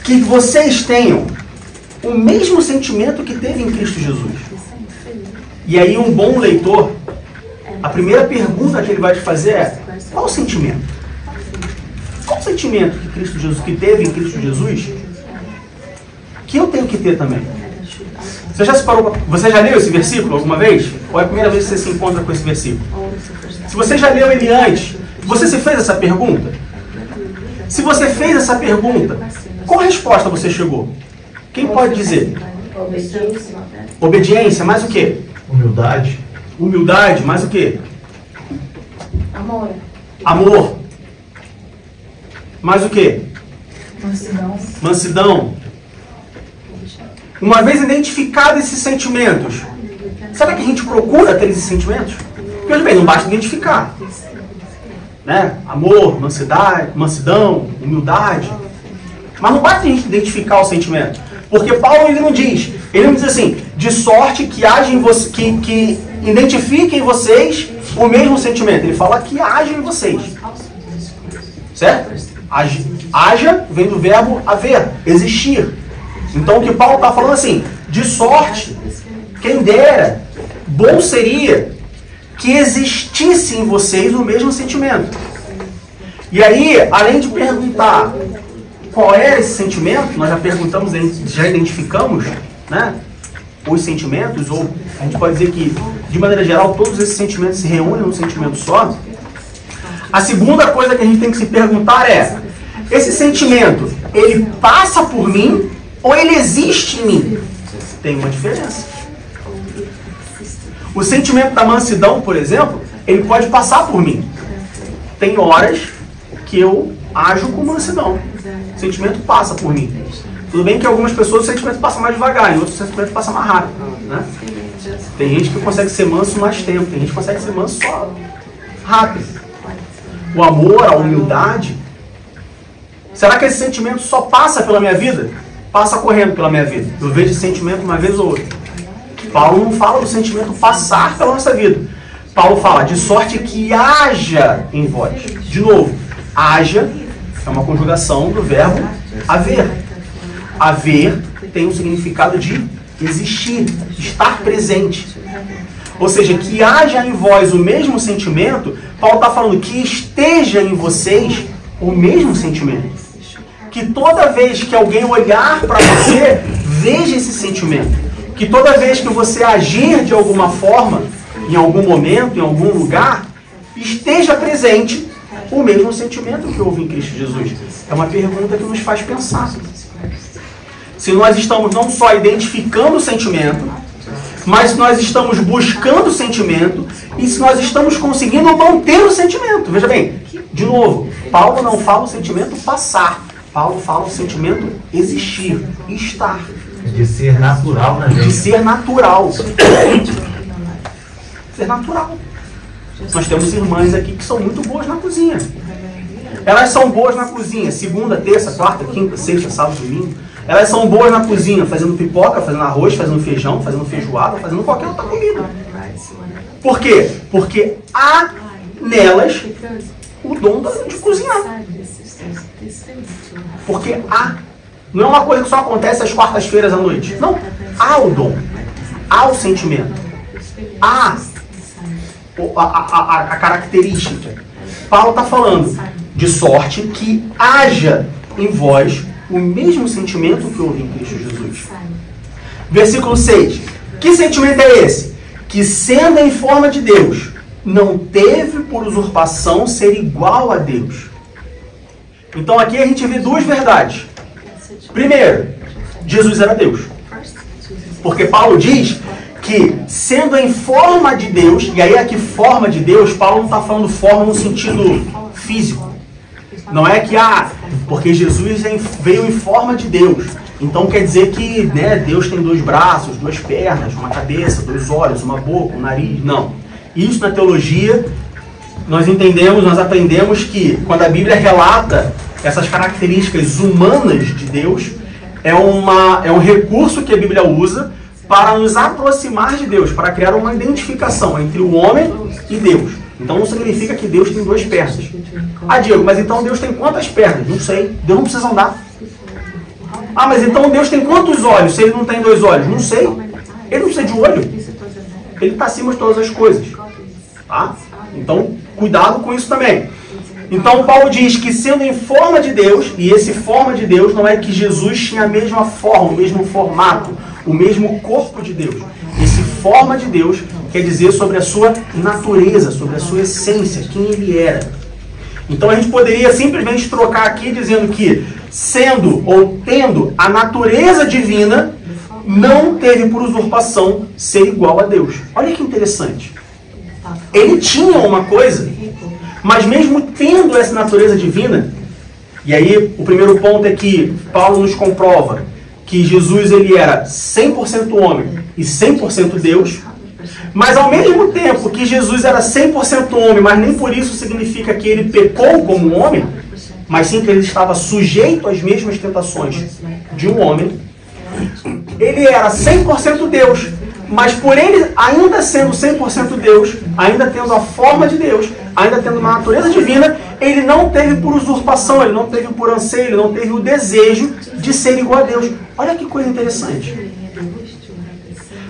que vocês tenham o mesmo sentimento que teve em Cristo Jesus. E aí um bom leitor, a primeira pergunta que ele vai te fazer é, qual o sentimento? Qual o sentimento que Cristo Jesus, que teve em Cristo Jesus, que eu tenho que ter também? Você já se parou, você já leu esse versículo alguma vez? Ou é a primeira vez que você se encontra com esse versículo? Se você já leu ele antes, você se fez essa pergunta? Se você fez essa pergunta, qual resposta você chegou? Quem pode dizer? Obediência. Obediência, mais o quê? Humildade. Humildade, mais o quê? Amor. Amor. Mais o quê? Mansidão. Mansidão. Uma vez identificados esses sentimentos, será que a gente procura ter esses sentimentos? Porque, bem, não basta identificar. né? Amor, mansidão, humildade. Mas não basta a gente identificar o sentimento. Porque Paulo ele não diz assim, de sorte que haja em você, que identifiquem em vocês o mesmo sentimento. Ele fala que haja em vocês. Certo? Haja vem do verbo haver, existir. Então o que Paulo está falando assim, de sorte, quem dera, bom seria que existisse em vocês o mesmo sentimento. E aí, além de perguntar qual era esse sentimento, nós já perguntamos, já identificamos, né, os sentimentos, ou a gente pode dizer que, de maneira geral, todos esses sentimentos se reúnem num sentimento só. A segunda coisa que a gente tem que se perguntar é, esse sentimento, ele passa por mim ou ele existe em mim? Tem uma diferença. O sentimento da mansidão, por exemplo, ele pode passar por mim. Tem horas que eu ajo com mansidão. O sentimento passa por mim. Tudo bem que algumas pessoas o sentimento passa mais devagar, e outros o sentimento passa mais rápido. Né? Tem gente que consegue ser manso mais tempo, tem gente que consegue ser manso só rápido. O amor, a humildade. Será que esse sentimento só passa pela minha vida? Passa correndo pela minha vida. Eu vejo esse sentimento uma vez ou outra. Paulo não fala do sentimento passar pela nossa vida. Paulo fala de sorte que haja em vós. De novo, haja é uma conjugação do verbo haver. Haver tem um significado de existir, estar presente. Ou seja, que haja em vós o mesmo sentimento, Paulo está falando que esteja em vocês o mesmo sentimento. Que toda vez que alguém olhar para você, veja esse sentimento. Que toda vez que você agir de alguma forma, em algum momento, em algum lugar, esteja presente o mesmo sentimento que houve em Cristo Jesus. É uma pergunta que nos faz pensar. Se nós estamos não só identificando o sentimento, mas se nós estamos buscando o sentimento e se nós estamos conseguindo manter o sentimento. Veja bem, de novo, Paulo não fala o sentimento passar. Paulo fala o sentimento existir, estar. De ser natural, né, gente? De ser natural. Ser natural. Nós temos irmãs aqui que são muito boas na cozinha. Elas são boas na cozinha, segunda, terça, quarta, quinta, sexta, sábado, domingo. Elas são boas na cozinha, fazendo pipoca, fazendo arroz, fazendo feijão, fazendo feijoada, fazendo qualquer outra comida. Por quê? Porque há nelas o dom de cozinhar. Porque há. Não é uma coisa que só acontece às quartas-feiras à noite. Não. Há o dom. Há o sentimento. Há a característica. Paulo está falando de sorte que haja em vós o mesmo sentimento que houve em Cristo Jesus. Versículo 6. Que sentimento é esse? Que sendo em forma de Deus, não teve por usurpação ser igual a Deus. Então aqui a gente vê duas verdades. Primeiro, Jesus era Deus. Porque Paulo diz que sendo em forma de Deus, e aí aqui forma de Deus, Paulo não está falando forma no sentido físico. Não é que, porque Jesus veio em forma de Deus. Então quer dizer que, né, Deus tem dois braços, duas pernas, uma cabeça, dois olhos, uma boca, um nariz. Não. Isso na teologia, nós entendemos, nós aprendemos que quando a Bíblia relata essas características humanas de Deus, é um recurso que a Bíblia usa para nos aproximar de Deus, para criar uma identificação entre o homem e Deus. Então não significa que Deus tem duas pernas. Diego, mas então Deus tem quantas pernas? Não sei. Deus não precisa andar. Mas então Deus tem quantos olhos se ele não tem dois olhos? Não sei. Ele não precisa de olho. Ele está acima de todas as coisas. Tá? Então, cuidado com isso também. Então Paulo diz que sendo em forma de Deus, e esse forma de Deus não é que Jesus tinha a mesma forma, o mesmo formato, o mesmo corpo de Deus. Esse forma de Deus quer dizer sobre a sua natureza, sobre a sua essência, quem ele era. Então a gente poderia simplesmente trocar aqui dizendo que sendo ou tendo a natureza divina, não teve por usurpação ser igual a Deus. Olha que interessante. Ele tinha uma coisa, mas mesmo tendo essa natureza divina, e aí o primeiro ponto é que Paulo nos comprova que Jesus ele era 100% homem e 100% Deus, Mas ao mesmo tempo que Jesus era 100% homem, mas nem por isso significa que ele pecou como homem, mas sim que ele estava sujeito às mesmas tentações de um homem, ele era 100% Deus, mas por ele ainda sendo 100% Deus, ainda tendo a forma de Deus, ainda tendo uma natureza divina, ele não teve por usurpação, ele não teve por anseio, ele não teve o desejo de ser igual a Deus. Olha que coisa interessante.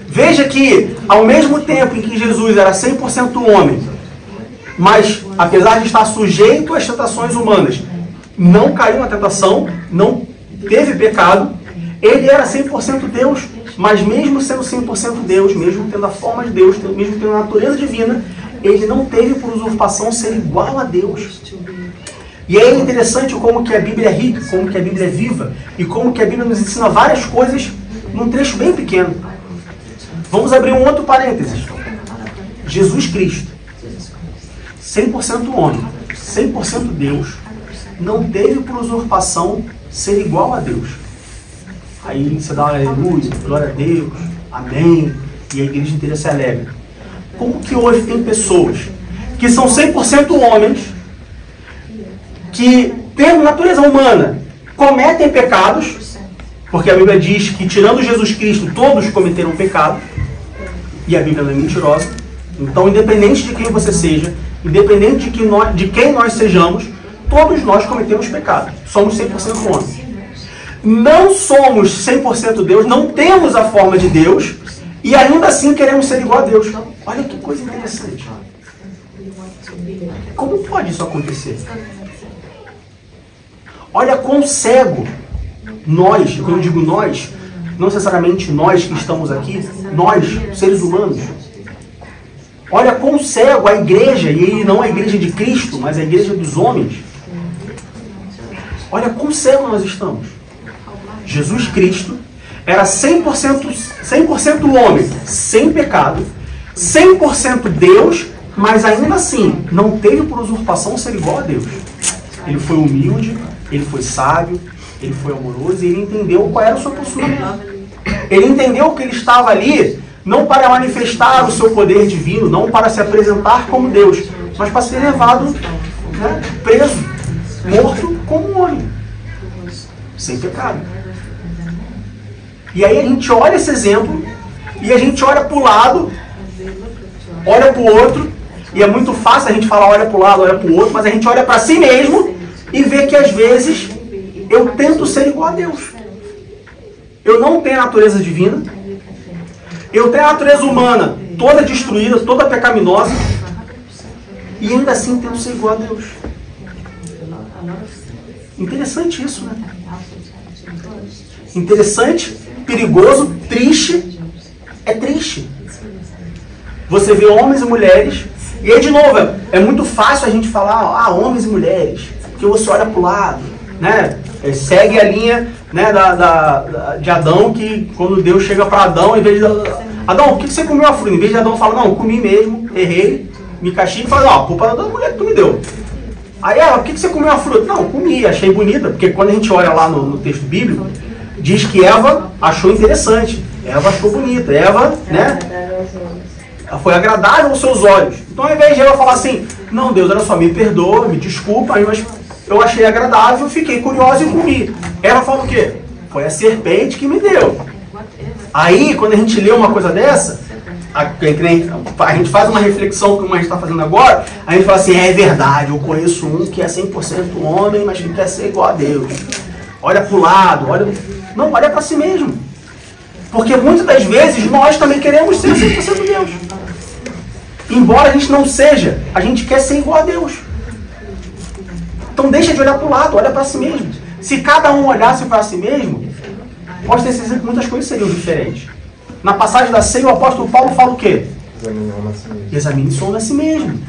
Veja que, ao mesmo tempo em que Jesus era 100% homem, mas, apesar de estar sujeito às tentações humanas, não caiu na tentação, não teve pecado, ele era 100% Deus, mas mesmo sendo 100% Deus, mesmo tendo a forma de Deus, mesmo tendo a natureza divina, ele não teve por usurpação ser igual a Deus. E é interessante como que a Bíblia é rica, como que a Bíblia é viva, e como que a Bíblia nos ensina várias coisas num trecho bem pequeno. Vamos abrir um outro parênteses. Jesus Cristo, 100% homem, 100% Deus, não teve por usurpação ser igual a Deus. Aí você dá aleluia, glória a Deus, amém, e a igreja inteira se alegra. Como que hoje tem pessoas que são 100% homens, que tendo natureza humana, cometem pecados, porque a Bíblia diz que tirando Jesus Cristo, todos cometeram pecado, e a Bíblia não é mentirosa. Então, independente de quem você seja, independente de quem nós sejamos, todos nós cometemos pecado. Somos 100% homens. Não somos 100% Deus, não temos a forma de Deus, e ainda assim queremos ser igual a Deus. Olha que coisa interessante. Como pode isso acontecer? Olha quão cego nós, quando eu digo nós, não necessariamente nós que estamos aqui, nós, seres humanos. Olha quão cego a igreja, e não a igreja de Cristo, mas a igreja dos homens. Olha quão cego nós estamos. Jesus Cristo era 100% homem, sem pecado, 100% Deus, mas ainda assim não teve por usurpação ser igual a Deus. Ele foi humilde, ele foi sábio, ele foi amoroso e ele entendeu qual era o seu posicionamento. Ele entendeu que ele estava ali não para manifestar o seu poder divino, não para se apresentar como Deus, mas para ser levado, preso, morto como um homem, sem pecado. E aí a gente olha esse exemplo e a gente olha para o lado, olha para o outro, e é muito fácil a gente falar olha para o lado, olha para o outro, mas a gente olha para si mesmo e vê que às vezes eu tento ser igual a Deus. Eu não tenho a natureza divina, eu tenho a natureza humana toda destruída, toda pecaminosa, e ainda assim tento ser igual a Deus. Interessante isso, né? Interessante, perigoso, triste. É triste. Você vê homens e mulheres, e aí de novo, é muito fácil a gente falar, homens e mulheres, porque você olha para o lado, né? Segue a linha, né, de Adão, que quando Deus chega para Adão, em vez de Adão, por que você comeu a fruta? Em vez de Adão falar, não, comi mesmo, errei, me castigue, fala, não, a culpa é da mulher que tu me deu. Aí ela, por que você comeu a fruta? Não, comi, achei bonita, porque quando a gente olha lá no texto bíblico, diz que Eva achou interessante, Eva achou bonita, Eva, né, foi agradável aos seus olhos. Então ao invés de Eva falar assim, não, Deus, olha só, me perdoa, me desculpa, mas eu achei agradável, fiquei curiosa e comi. Ela fala o quê? Foi a serpente que me deu. Aí, quando a gente lê uma coisa dessa, a gente faz uma reflexão como a gente está fazendo agora, a gente fala assim, é verdade, eu conheço um que é 100% homem, mas que quer ser igual a Deus. Olha para o lado, não, olha para si mesmo. Porque muitas das vezes nós também queremos ser 100% Deus. Embora a gente não seja, a gente quer ser igual a Deus. Então deixa de olhar para o lado, olha para si mesmo. Se cada um olhasse para si mesmo, pode ter certeza que muitas coisas seriam diferentes. Na passagem da ceia, o apóstolo Paulo fala o quê? Examine-se a si mesmo.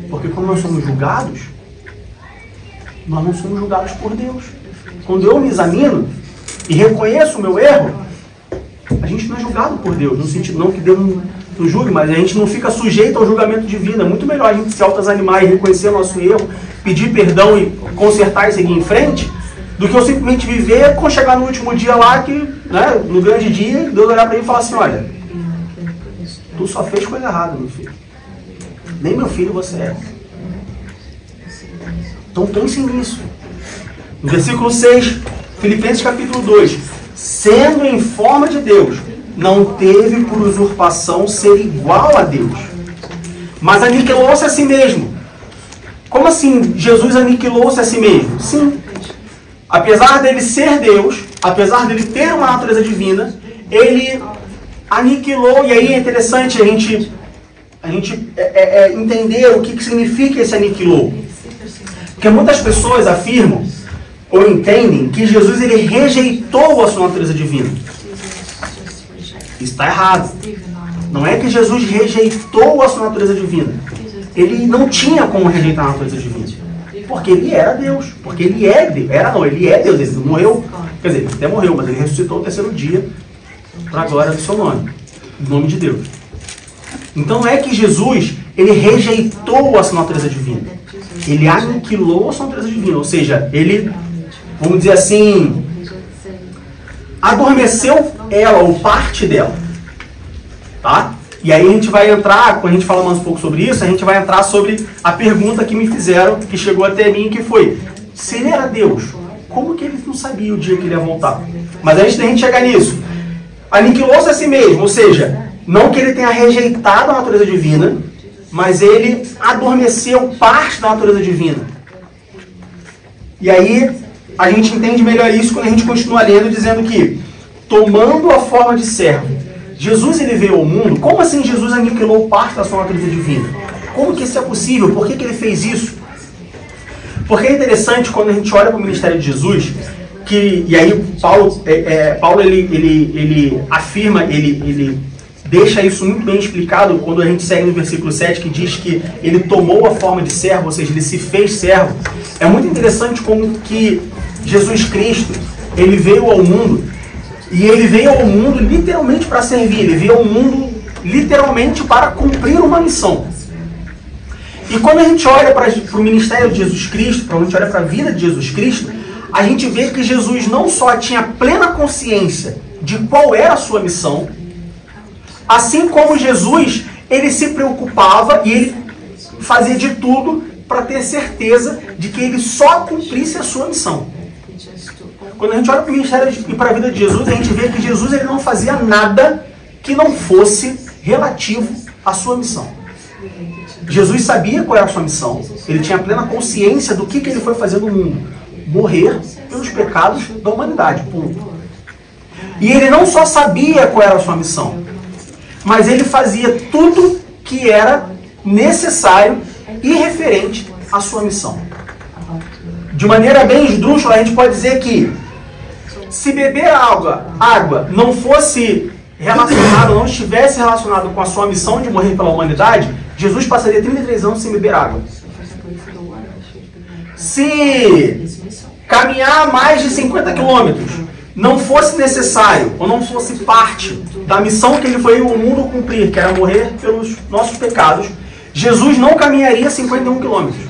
Porque quando nós somos julgados, nós não somos julgados por Deus. Quando eu me examino e reconheço o meu erro, a gente não é julgado por Deus. No sentido não que Deus não julgue, mas a gente não fica sujeito ao julgamento divino. É muito melhor a gente se autoexamar e reconhecer o nosso erro, pedir perdão e consertar e seguir em frente, do que eu simplesmente viver, quando chegar no último dia lá, que, né, no grande dia, Deus olhar para mim e falar assim, olha, Tu só fez coisa errada, meu filho. Nem meu filho você é. Então pense nisso. No versículo 6, Filipenses capítulo 2. Sendo em forma de Deus, não teve por usurpação ser igual a Deus, mas aniquilou-se a si mesmo. Como assim Jesus aniquilou-se a si mesmo? Sim. Apesar dele ser Deus, apesar dele ter uma natureza divina, ele aniquilou, e aí é interessante a gente entender o que significa esse aniquilou. Porque muitas pessoas afirmam ou entendem que Jesus ele rejeitou a sua natureza divina. Isso está errado. Não é que Jesus rejeitou a sua natureza divina. Ele não tinha como rejeitar a natureza divina. Porque ele era Deus. Porque ele é Deus. Ele é Deus. Ele morreu. Quer dizer, ele até morreu, mas ele ressuscitou no terceiro dia para a glória do seu nome. Em nome de Deus. Então não é que Jesus ele rejeitou a sua natureza divina. Ele aniquilou a sua natureza divina. Ou seja, ele, vamos dizer assim, adormeceu ela, ou parte dela. Tá? E aí a gente vai entrar, quando a gente fala mais um pouco sobre isso, a gente vai entrar sobre a pergunta que me fizeram, que chegou até mim, que foi: se ele era Deus, como que ele não sabia o dia que ele ia voltar? Mas antes da gente chegar nisso, aniquilou-se a si mesmo, ou seja, não que ele tenha rejeitado a natureza divina, mas ele adormeceu parte da natureza divina. E aí a gente entende melhor isso quando a gente continua lendo, dizendo que, tomando a forma de servo, Jesus ele veio ao mundo. Como assim Jesus aniquilou parte da sua natureza divina? Como que isso é possível? Por que ele fez isso? Porque é interessante quando a gente olha para o ministério de Jesus, e aí Paulo ele afirma, ele deixa isso muito bem explicado quando a gente segue no versículo 7, que diz que ele tomou a forma de servo, ou seja, ele se fez servo. É muito interessante como que Jesus Cristo, ele veio ao mundo, e ele veio ao mundo literalmente para servir, ele veio ao mundo literalmente para cumprir uma missão. E quando a gente olha para o ministério de Jesus Cristo, quando a gente olha para a vida de Jesus Cristo, a gente vê que Jesus não só tinha plena consciência de qual era a sua missão, assim como Jesus, ele se preocupava e ele fazia de tudo para ter certeza de que ele só cumprisse a sua missão. Quando a gente olha para o ministério e para a vida de Jesus, a gente vê que Jesus ele não fazia nada que não fosse relativo à sua missão. Jesus sabia qual era a sua missão, ele tinha plena consciência do que ele foi fazer no mundo: morrer pelos pecados da humanidade, ponto. E ele não só sabia qual era a sua missão, mas ele fazia tudo que era necessário e referente à sua missão. De maneira bem esdrúxula, a gente pode dizer que se beber água não fosse relacionado, não estivesse relacionado com a sua missão de morrer pela humanidade, Jesus passaria 33 anos sem beber água. Se caminhar mais de 50 quilômetros não fosse necessário, ou não fosse parte da missão que ele foi ao mundo cumprir, que era morrer pelos nossos pecados, Jesus não caminharia 51 quilômetros.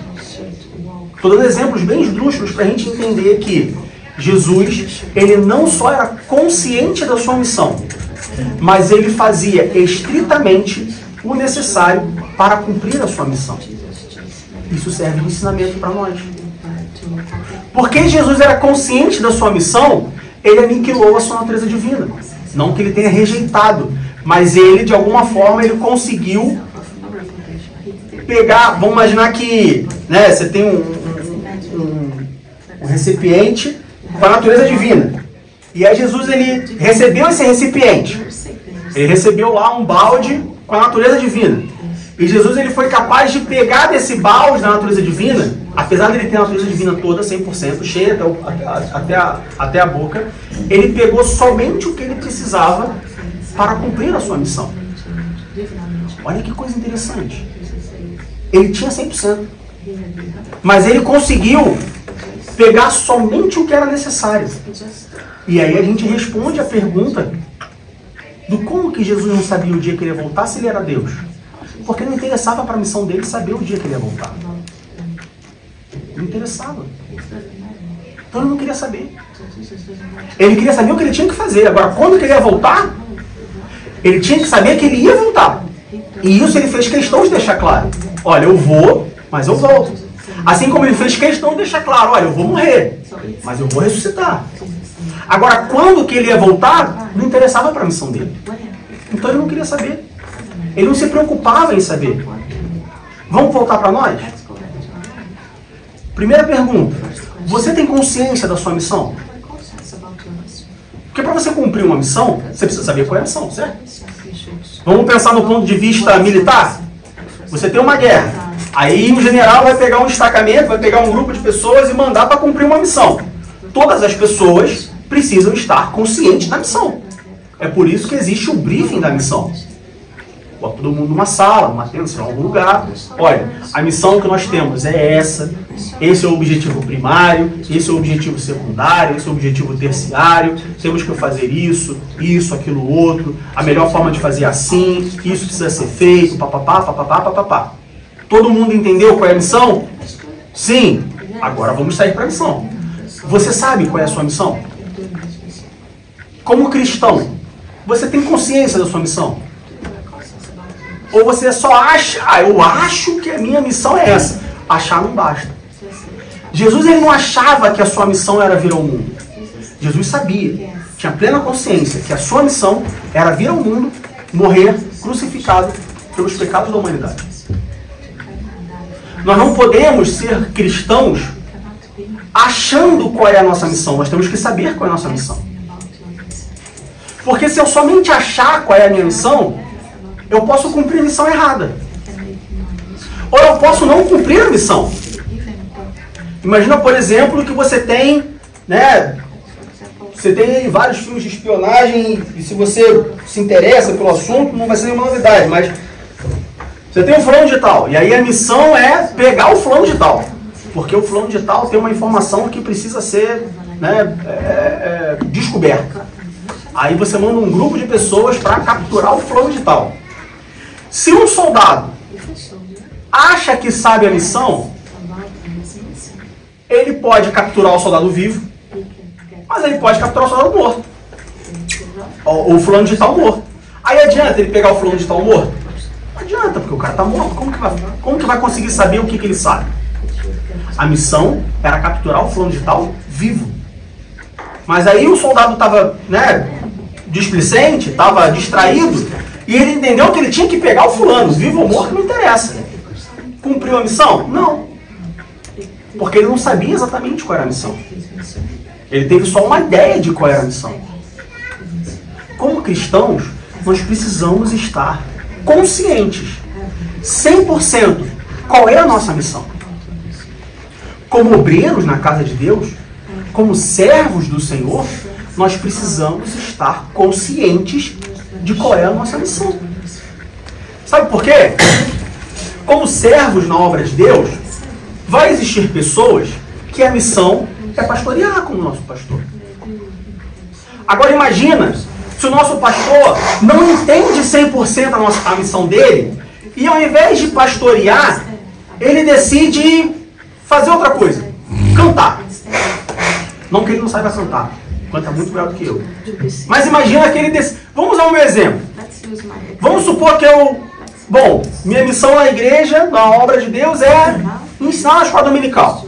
Estou dando exemplos bem esdrúxulos para a gente entender que Jesus, ele não só era consciente da sua missão, mas ele fazia estritamente o necessário para cumprir a sua missão. Isso serve de ensinamento para nós. Porque Jesus era consciente da sua missão, ele aniquilou a sua natureza divina. Não que ele tenha rejeitado, mas ele, de alguma forma, ele conseguiu pegar. Vamos imaginar que, né, você tem um recipiente com a natureza divina. E aí Jesus ele recebeu esse recipiente. Ele recebeu lá um balde com a natureza divina. E Jesus ele foi capaz de pegar desse balde da natureza divina, apesar de ele ter a natureza divina toda, 100%, cheia até a boca, ele pegou somente o que ele precisava para cumprir a sua missão. Olha que coisa interessante. Ele tinha 100%. Mas ele conseguiu pegar somente o que era necessário. E aí a gente responde a pergunta do como que Jesus não sabia o dia que ele ia voltar se ele era Deus. Porque não interessava para a missão dele saber o dia que ele ia voltar. Não interessava. Então ele não queria saber. Ele queria saber o que ele tinha que fazer. Agora, quando que ele ia voltar, ele tinha que saber que ele ia voltar. E isso ele fez questão de deixar claro. Olha, eu vou, mas eu volto. Assim como ele fez questão de deixar claro, olha, eu vou morrer, mas eu vou ressuscitar. Agora, quando que ele ia voltar, não interessava para a missão dele. Então ele não queria saber. Ele não se preocupava em saber. Vamos voltar para nós? Primeira pergunta. Você tem consciência da sua missão? Porque para você cumprir uma missão, você precisa saber qual é a missão, certo? Vamos pensar no ponto de vista militar. Você tem uma guerra. Aí o general vai pegar um destacamento, vai pegar um grupo de pessoas e mandar para cumprir uma missão. Todas as pessoas precisam estar conscientes da missão. É por isso que existe o briefing da missão. Bota todo mundo numa sala, numa tenda, em algum lugar. Olha, a missão que nós temos é essa. Esse é o objetivo primário, esse é o objetivo secundário, esse é o objetivo terciário. Temos que fazer isso, aquilo, outro. A melhor forma de fazer assim, isso precisa ser feito, papapá, papapá, papapá. Todo mundo entendeu qual é a missão? Sim. Agora vamos sair para a missão. Você sabe qual é a sua missão? Como cristão, você tem consciência da sua missão? Ou você só acha, eu acho que a minha missão é essa. Achar não basta. Jesus ele não achava que a sua missão era vir ao mundo. Jesus sabia, tinha plena consciência que a sua missão era vir ao mundo, morrer crucificado pelos pecados da humanidade. Nós não podemos ser cristãos achando qual é a nossa missão. Nós temos que saber qual é a nossa missão. Porque se eu somente achar qual é a minha missão, eu posso cumprir a missão errada. Ou eu posso não cumprir a missão. Imagina, por exemplo, que você tem, né? Você tem vários filmes de espionagem e se você se interessa pelo assunto, não vai ser nenhuma novidade, mas você tem um fulano de tal, e aí a missão é pegar o fulano de tal. Porque o fulano de tal tem uma informação que precisa ser, né, descoberta. Aí você manda um grupo de pessoas para capturar o fulano de tal. Se um soldado acha que sabe a missão, ele pode capturar o soldado vivo, mas ele pode capturar o soldado morto. Ou o fulano de tal morto. Aí adianta ele pegar o fulano de tal morto? Não adianta, porque o cara está morto. Como que vai conseguir saber o que ele sabe? A missão era capturar o fulano de tal vivo. Mas aí o soldado estava, né, displicente, estava distraído, e ele entendeu que ele tinha que pegar o fulano, vivo ou morto, não interessa. Cumpriu a missão? Não. Porque ele não sabia exatamente qual era a missão. Ele teve só uma ideia de qual era a missão. Como cristãos, nós precisamos estar conscientes, 100%, qual é a nossa missão. Como obreiros na casa de Deus, como servos do Senhor, nós precisamos estar conscientes de qual é a nossa missão. Sabe por quê? Como servos na obra de Deus, vai existir pessoas que a missão é pastorear como nosso pastor. Agora imagina se o nosso pastor não entende 100% a missão dele e ao invés de pastorear, ele decide fazer outra coisa, cantar. Não que ele não saiba cantar, canta muito melhor do que eu. Mas imagina que ele decide. Vamos usar um exemplo. Vamos supor que minha missão na igreja, na obra de Deus, é ensinar a escola dominical.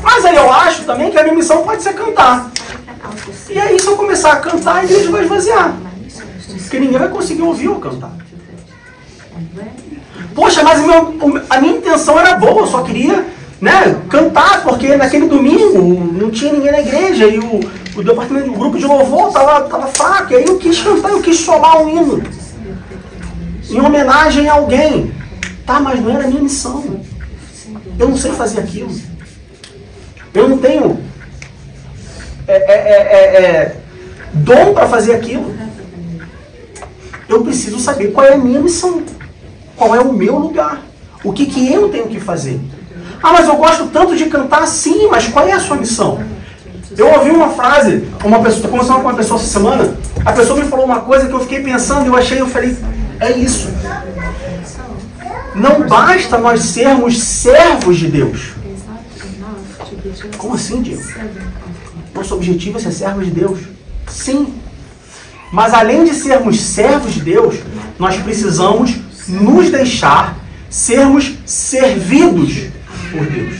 Mas aí eu acho também que a minha missão pode ser cantar. E aí se eu começar a cantar, a igreja vai esvaziar. Porque ninguém vai conseguir ouvir eu cantar. Poxa, mas a minha intenção era boa, eu só queria, né, cantar, porque naquele domingo não tinha ninguém na igreja e o departamento, o grupo de louvor estava fraco, e aí eu quis cantar, eu quis solar um hino em homenagem a alguém. Tá, mas não era a minha missão. Eu não sei fazer aquilo. Eu não tenho dom para fazer aquilo. Eu preciso saber qual é a minha missão. Qual é o meu lugar. O que eu tenho que fazer. Ah, mas eu gosto tanto de cantar. Sim, mas qual é a sua missão? Eu ouvi uma frase, estou conversando com uma pessoa essa semana, a pessoa me falou uma coisa que eu fiquei pensando, eu falei, é isso. Não basta nós sermos servos de Deus. Como assim, Diego? Nosso objetivo é ser servos de Deus? Sim. Mas além de sermos servos de Deus, nós precisamos nos deixar sermos servidos por Deus.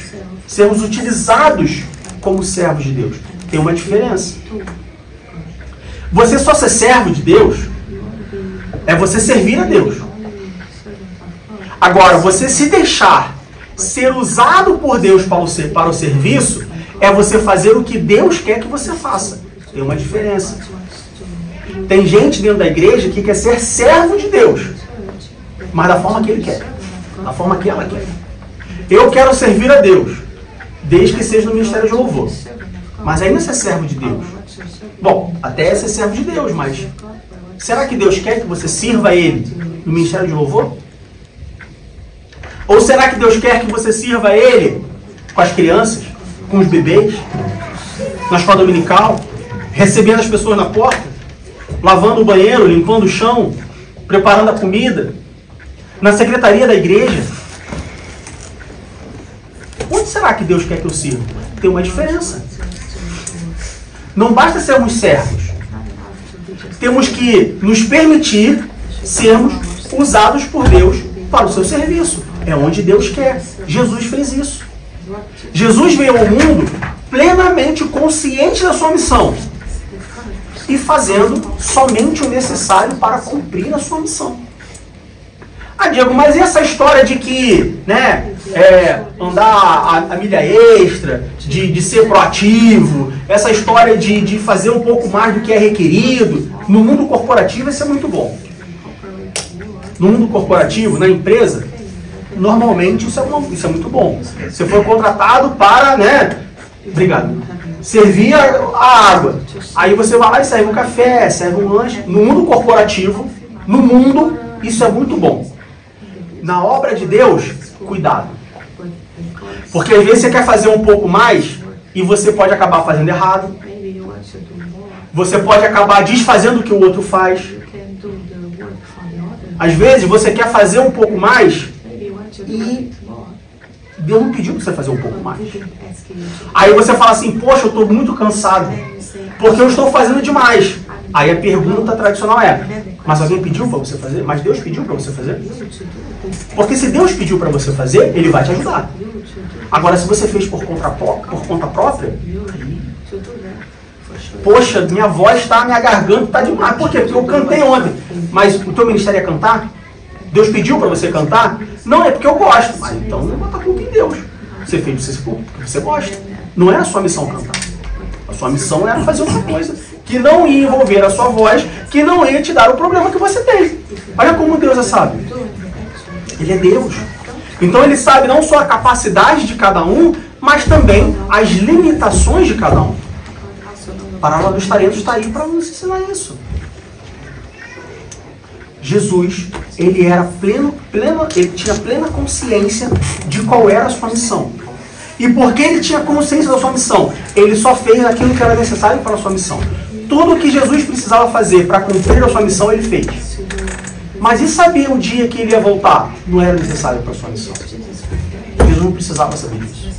Sermos utilizados como servos de Deus. Tem uma diferença. Você só ser servo de Deus é você servir a Deus. Agora, você se deixar ser usado por Deus para o serviço é você fazer o que Deus quer que você faça. Tem uma diferença. Tem gente dentro da igreja que quer ser servo de Deus, mas da forma que ele quer, da forma que ela quer. Eu quero servir a Deus, desde que seja no ministério de louvor. Mas aí não é ser servo de Deus. Bom, até é ser servo de Deus, mas será que Deus quer que você sirva a Ele no ministério de louvor? Ou será que Deus quer que você sirva a Ele com as crianças, com os bebês, na escola dominical, recebendo as pessoas na porta, lavando o banheiro, limpando o chão, preparando a comida, na secretaria da igreja? Onde será que Deus quer que eu sirva? Tem uma diferença. Não basta sermos servos. Temos que nos permitir sermos usados por Deus para o seu serviço. É onde Deus quer. Jesus fez isso. Jesus veio ao mundo plenamente consciente da sua missão e fazendo somente o necessário para cumprir a sua missão. Ah, Diego, mas e essa história de que, andar a milha extra, de ser proativo, essa história de fazer um pouco mais do que é requerido, no mundo corporativo isso é muito bom. No mundo corporativo, na empresa, normalmente isso é muito bom. Você foi contratado para, servir a água. Aí você vai lá e serve um café, serve um lanche. No mundo corporativo, isso é muito bom. Na obra de Deus, cuidado. Porque às vezes você quer fazer um pouco mais e você pode acabar fazendo errado. Você pode acabar desfazendo o que o outro faz. Às vezes você quer fazer um pouco mais e Deus não pediu para você fazer um pouco mais. Aí você fala assim, poxa, eu estou muito cansado, porque eu estou fazendo demais. Aí a pergunta tradicional é, mas alguém pediu para você fazer? Mas Deus pediu para você fazer? Porque se Deus pediu para você fazer, Ele vai te ajudar. Agora, se você fez por conta própria, poxa, minha voz está, minha garganta está demais. Por quê? Porque eu cantei ontem. Mas o teu ministério é cantar? Deus pediu para você cantar? Não, é porque eu gosto. Mas então não bota culpa em Deus. Você fez porque você gosta. Não é a sua missão cantar. A sua missão era fazer outra coisa que não ia envolver a sua voz, que não ia te dar o problema que você tem. Olha como Deus é sábio. Ele é Deus. Então Ele sabe não só a capacidade de cada um, mas também as limitações de cada um. A parábola dos talentos está aí para nos ensinar isso. Jesus, ele tinha plena consciência de qual era a sua missão. E porque ele tinha consciência da sua missão, ele só fez aquilo que era necessário para a sua missão. Tudo o que Jesus precisava fazer para cumprir a sua missão, ele fez. Mas e saber o dia que ele ia voltar? Não era necessário para a sua missão. Jesus não precisava saber disso.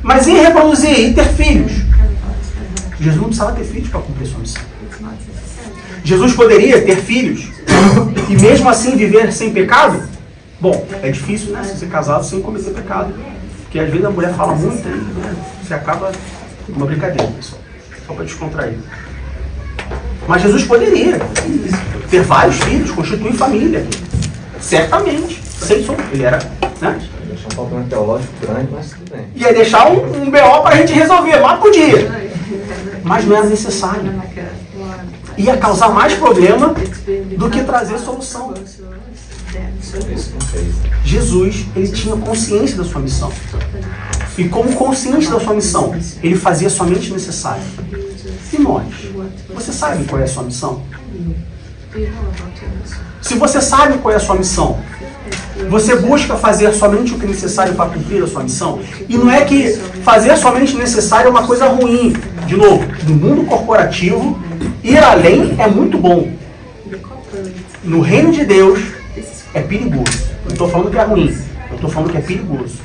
Mas e reproduzir, e ter filhos? Jesus não precisava ter filhos para cumprir a sua missão. Jesus poderia ter filhos e mesmo assim viver sem pecado? Bom, é difícil, né? Ser casado sem cometer pecado. Porque às vezes a mulher fala muito e você acaba uma brincadeira, pessoal. Só para descontrair. Mas Jesus poderia ter vários filhos, constituir família. Certamente. Sem som. Ele era, né? Deixar um problema teológico grande, mas tudo bem. Ia deixar um BO para a gente resolver, mas podia. Mas não era necessário. Ia causar mais problema do que trazer solução. Jesus, ele tinha consciência da sua missão. E como consciente da sua missão, ele fazia somente o necessário. E nós? Você sabe qual é a sua missão? Se você sabe qual é a sua missão, você busca fazer somente o que é necessário para cumprir a sua missão? E não é que fazer somente o necessário é uma coisa ruim. De novo, no mundo corporativo, ir além é muito bom. No reino de Deus, é perigoso. Eu não estou falando que é ruim, eu estou falando que é perigoso.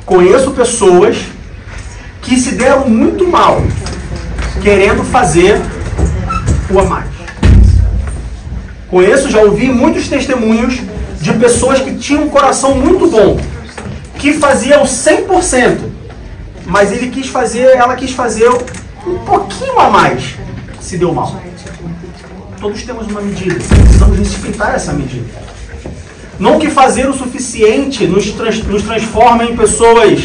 Conheço pessoas que se deram muito mal querendo fazer o a mais. Conheço, já ouvi muitos testemunhos de pessoas que tinham um coração muito bom, que faziam 100%, mas ela quis fazer um pouquinho a mais, se deu mal. Todos temos uma medida, precisamos respeitar essa medida. Não que fazer o suficiente nos transforma em pessoas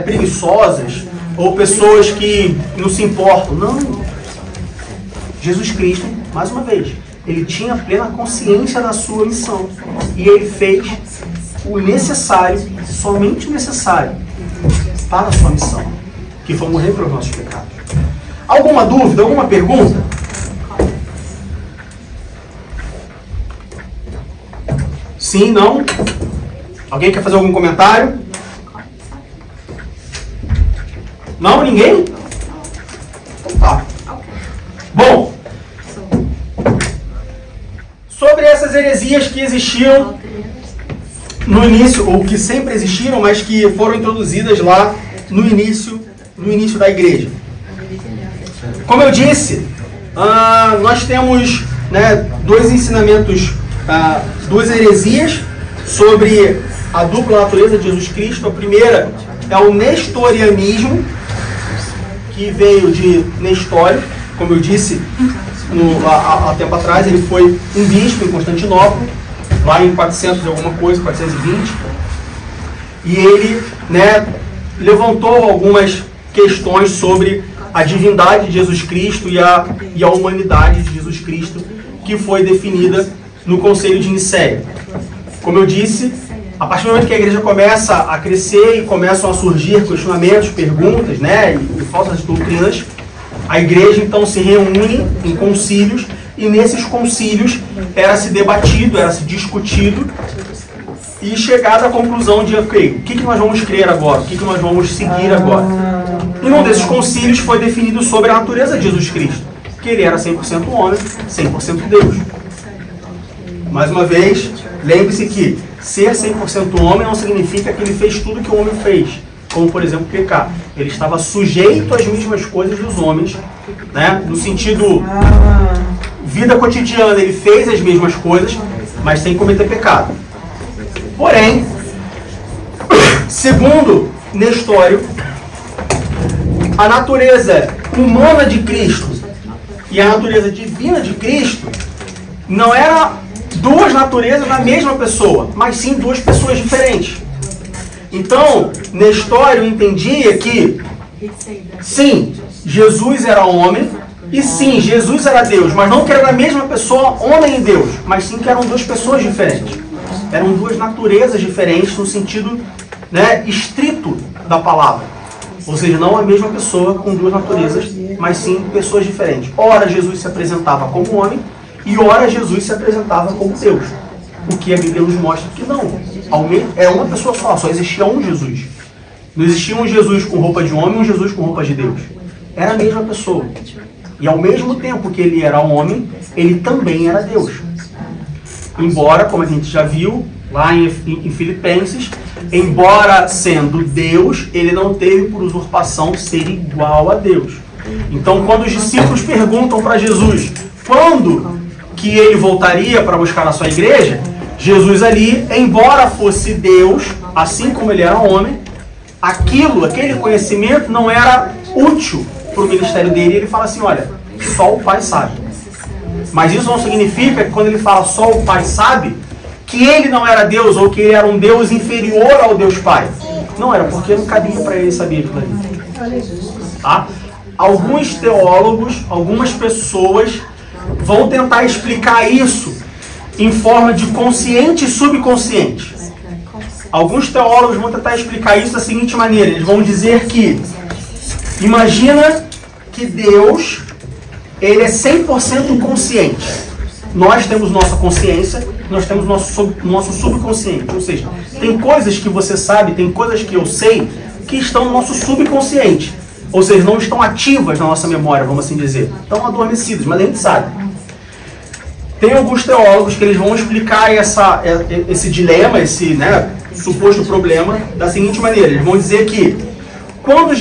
preguiçosas ou pessoas que não se importam. Não. Jesus Cristo, mais uma vez, ele tinha plena consciência da sua missão. E ele fez o necessário, somente o necessário, para a sua missão, que foi morrer pelos nossos pecados. Alguma dúvida? Alguma pergunta? Sim, não? Alguém quer fazer algum comentário? Não? Ninguém? Então tá. Bom, sobre essas heresias que existiam no início, ou que sempre existiram, mas que foram introduzidas lá no início da igreja. Como eu disse, nós temos dois ensinamentos, duas heresias sobre a dupla natureza de Jesus Cristo. A primeira é o nestorianismo, que veio de Nestório, como eu disse há tempo atrás. Ele foi um bispo em Constantinopla, lá em 400 e alguma coisa, 420, e ele levantou algumas questões sobre a divindade de Jesus Cristo e a humanidade de Jesus Cristo, que foi definida no Concílio de Nicéia. Como eu disse, a partir do momento que a igreja começa a crescer e começam a surgir questionamentos, perguntas, e falsas doutrinas, a igreja então se reúne em concílios, e nesses concílios era se debatido, era se discutido, e chegado à conclusão de, ok, o que nós vamos crer agora? O que nós vamos seguir agora? Em um desses concílios foi definido sobre a natureza de Jesus Cristo, que ele era 100% homem, 100% Deus. Mais uma vez, lembre-se que ser 100% homem não significa que ele fez tudo que o homem fez, como, por exemplo, pecar. Ele estava sujeito às mesmas coisas dos homens, no sentido vida cotidiana, ele fez as mesmas coisas, mas sem cometer pecado. Porém, segundo Nestório, a natureza humana de Cristo e a natureza divina de Cristo não era duas naturezas na mesma pessoa, mas sim duas pessoas diferentes. Então, Nestório entendia que, sim, Jesus era homem, e sim, Jesus era Deus, mas não que era a mesma pessoa, homem e Deus, mas sim que eram duas pessoas diferentes. Eram duas naturezas diferentes no sentido estrito da palavra. Ou seja, não a mesma pessoa com duas naturezas, mas sim pessoas diferentes. Ora Jesus se apresentava como homem, e ora Jesus se apresentava como Deus. O que a Bíblia nos mostra que não. É uma pessoa só existia um Jesus. Não existia um Jesus com roupa de homem e um Jesus com roupa de Deus. Era a mesma pessoa. E ao mesmo tempo que ele era homem, ele também era Deus. Embora, como a gente já viu lá em Filipenses, embora sendo Deus, ele não teve por usurpação ser igual a Deus. Então, quando os discípulos perguntam para Jesus quando que ele voltaria para buscar a sua igreja, Jesus ali, embora fosse Deus, assim como ele era homem, aquele conhecimento não era útil para o ministério dele. Ele fala assim, olha, só o Pai sabe. Mas isso não significa que quando ele fala só o Pai sabe, que ele não era Deus ou que ele era um Deus inferior ao Deus Pai. Não, era porque não cabia para ele saber aquilo ali. Tá? Alguns teólogos, algumas pessoas vão tentar explicar isso em forma de consciente e subconsciente. Alguns teólogos vão tentar explicar isso da seguinte maneira. Eles vão dizer que, imagina que Deus, ele é 100% consciente. Nós temos nossa consciência, nós temos nosso subconsciente. Ou seja, tem coisas que você sabe, tem coisas que eu sei, que estão no nosso subconsciente. Ou seja, não estão ativas na nossa memória, vamos assim dizer. Estão adormecidas, mas a gente sabe. Tem alguns teólogos que eles vão explicar esse dilema, esse suposto problema, da seguinte maneira. Eles vão dizer que quando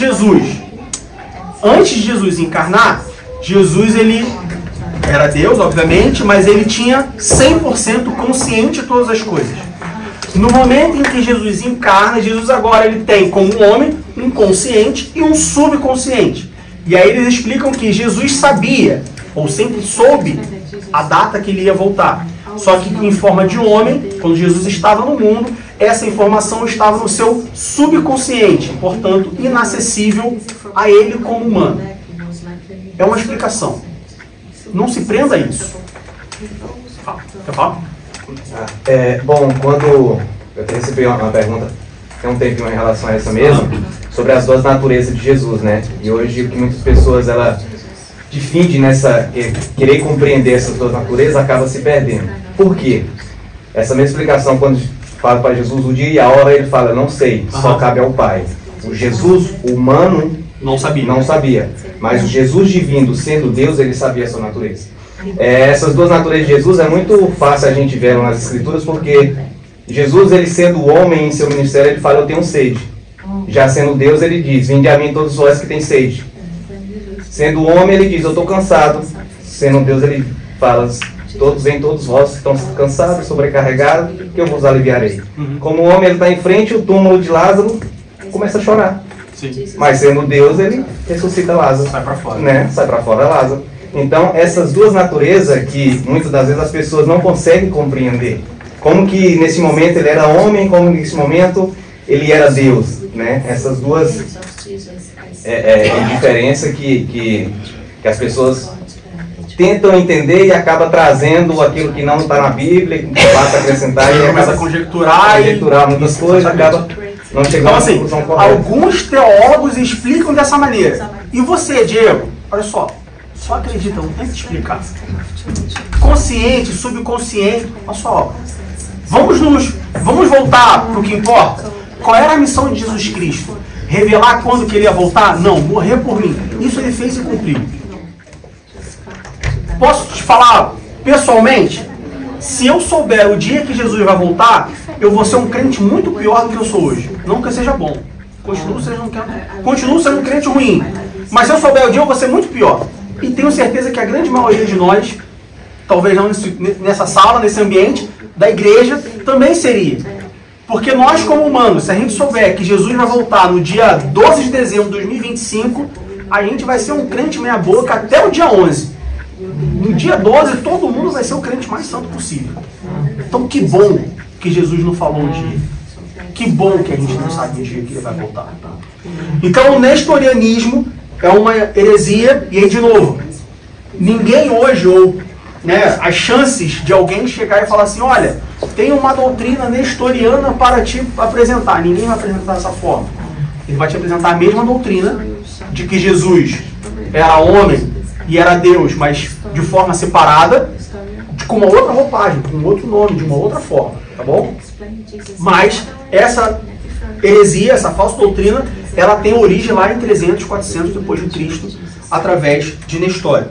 antes de Jesus encarnar, Jesus ele era Deus, obviamente, mas ele tinha 100% consciente de todas as coisas. No momento em que Jesus encarna, Jesus agora ele tem como um homem um consciente e um subconsciente. E aí eles explicam que Jesus sabia, ou sempre soube, a data que ele ia voltar. Só que em forma de homem, quando Jesus estava no mundo, essa informação estava no seu subconsciente, portanto, inacessível a ele como humano. É uma explicação. Não se prenda a isso. Quer falar? Bom, quando eu recebi uma pergunta, tem um tempinho em relação a essa mesmo, sobre as duas naturezas de Jesus, né? E hoje o que muitas pessoas ela difundem nessa querer compreender essas duas naturezas acaba se perdendo. Por quê? Essa mesma explicação quando fala para Jesus o dia e a hora, ele fala, não sei, só cabe ao Pai. O Jesus humano não sabia. Mas o Jesus divino, sendo Deus, ele sabia a sua natureza. Essas duas naturezas de Jesus é muito fácil a gente ver nas Escrituras, porque Jesus, ele sendo homem em seu ministério, ele fala, eu tenho sede. Já sendo Deus, ele diz, vinde a mim todos vós que têm sede. Sendo homem, ele diz, eu estou cansado. Sendo Deus, ele fala, vem todos vós que estão cansados, sobrecarregados, que eu vos aliviarei. Como homem, ele está em frente, o túmulo de Lázaro começa a chorar. Sim. Mas sendo Deus, ele ressuscita Lázaro. Sai para fora. Né? Sai para fora Lázaro. Então, essas duas naturezas que muitas das vezes as pessoas não conseguem compreender. Como que nesse momento ele era homem, como nesse momento ele era Deus. Né? Essas duas diferença que as pessoas tentam entender e acaba trazendo aquilo que não está na Bíblia, que basta acrescentar e começa a conjecturar muitas coisas, acaba não chegando então, assim, alguns teólogos explicam dessa maneira. E você, Diego, olha só acredita, não tenta explicar. Consciente, subconsciente, olha só. Vamos voltar para o que importa. Qual era a missão de Jesus Cristo? Revelar quando que ele ia voltar? Não, morrer por mim. Isso ele fez e cumpriu. Posso te falar pessoalmente? Se eu souber o dia que Jesus vai voltar, eu vou ser um crente muito pior do que eu sou hoje. Não que eu seja bom. Continuo sendo um crente ruim. Mas se eu souber o dia, eu vou ser muito pior. E tenho certeza que a grande maioria de nós, talvez não nessa sala, nesse ambiente, da igreja, também seria. Porque nós, como humanos, se a gente souber que Jesus vai voltar no dia 12 de dezembro de 2025, a gente vai ser um crente meia boca até o dia 11. No dia 12, todo mundo vai ser o crente mais santo possível. Então, que bom que Jesus não falou um dia. Que bom que a gente não sabe o dia que ele vai voltar. Então, o nestorianismo é uma heresia, e aí, de novo, ninguém hoje, as chances de alguém chegar e falar assim, olha, tem uma doutrina nestoriana para te apresentar. Ninguém vai apresentar dessa forma. Ele vai te apresentar a mesma doutrina de que Jesus era homem e era Deus, mas de forma separada, com uma outra roupagem, com outro nome, de uma outra forma, tá bom? Mas essa heresia, essa falsa doutrina, ela tem origem lá em 300, 400 depois de Cristo, através de Nestório.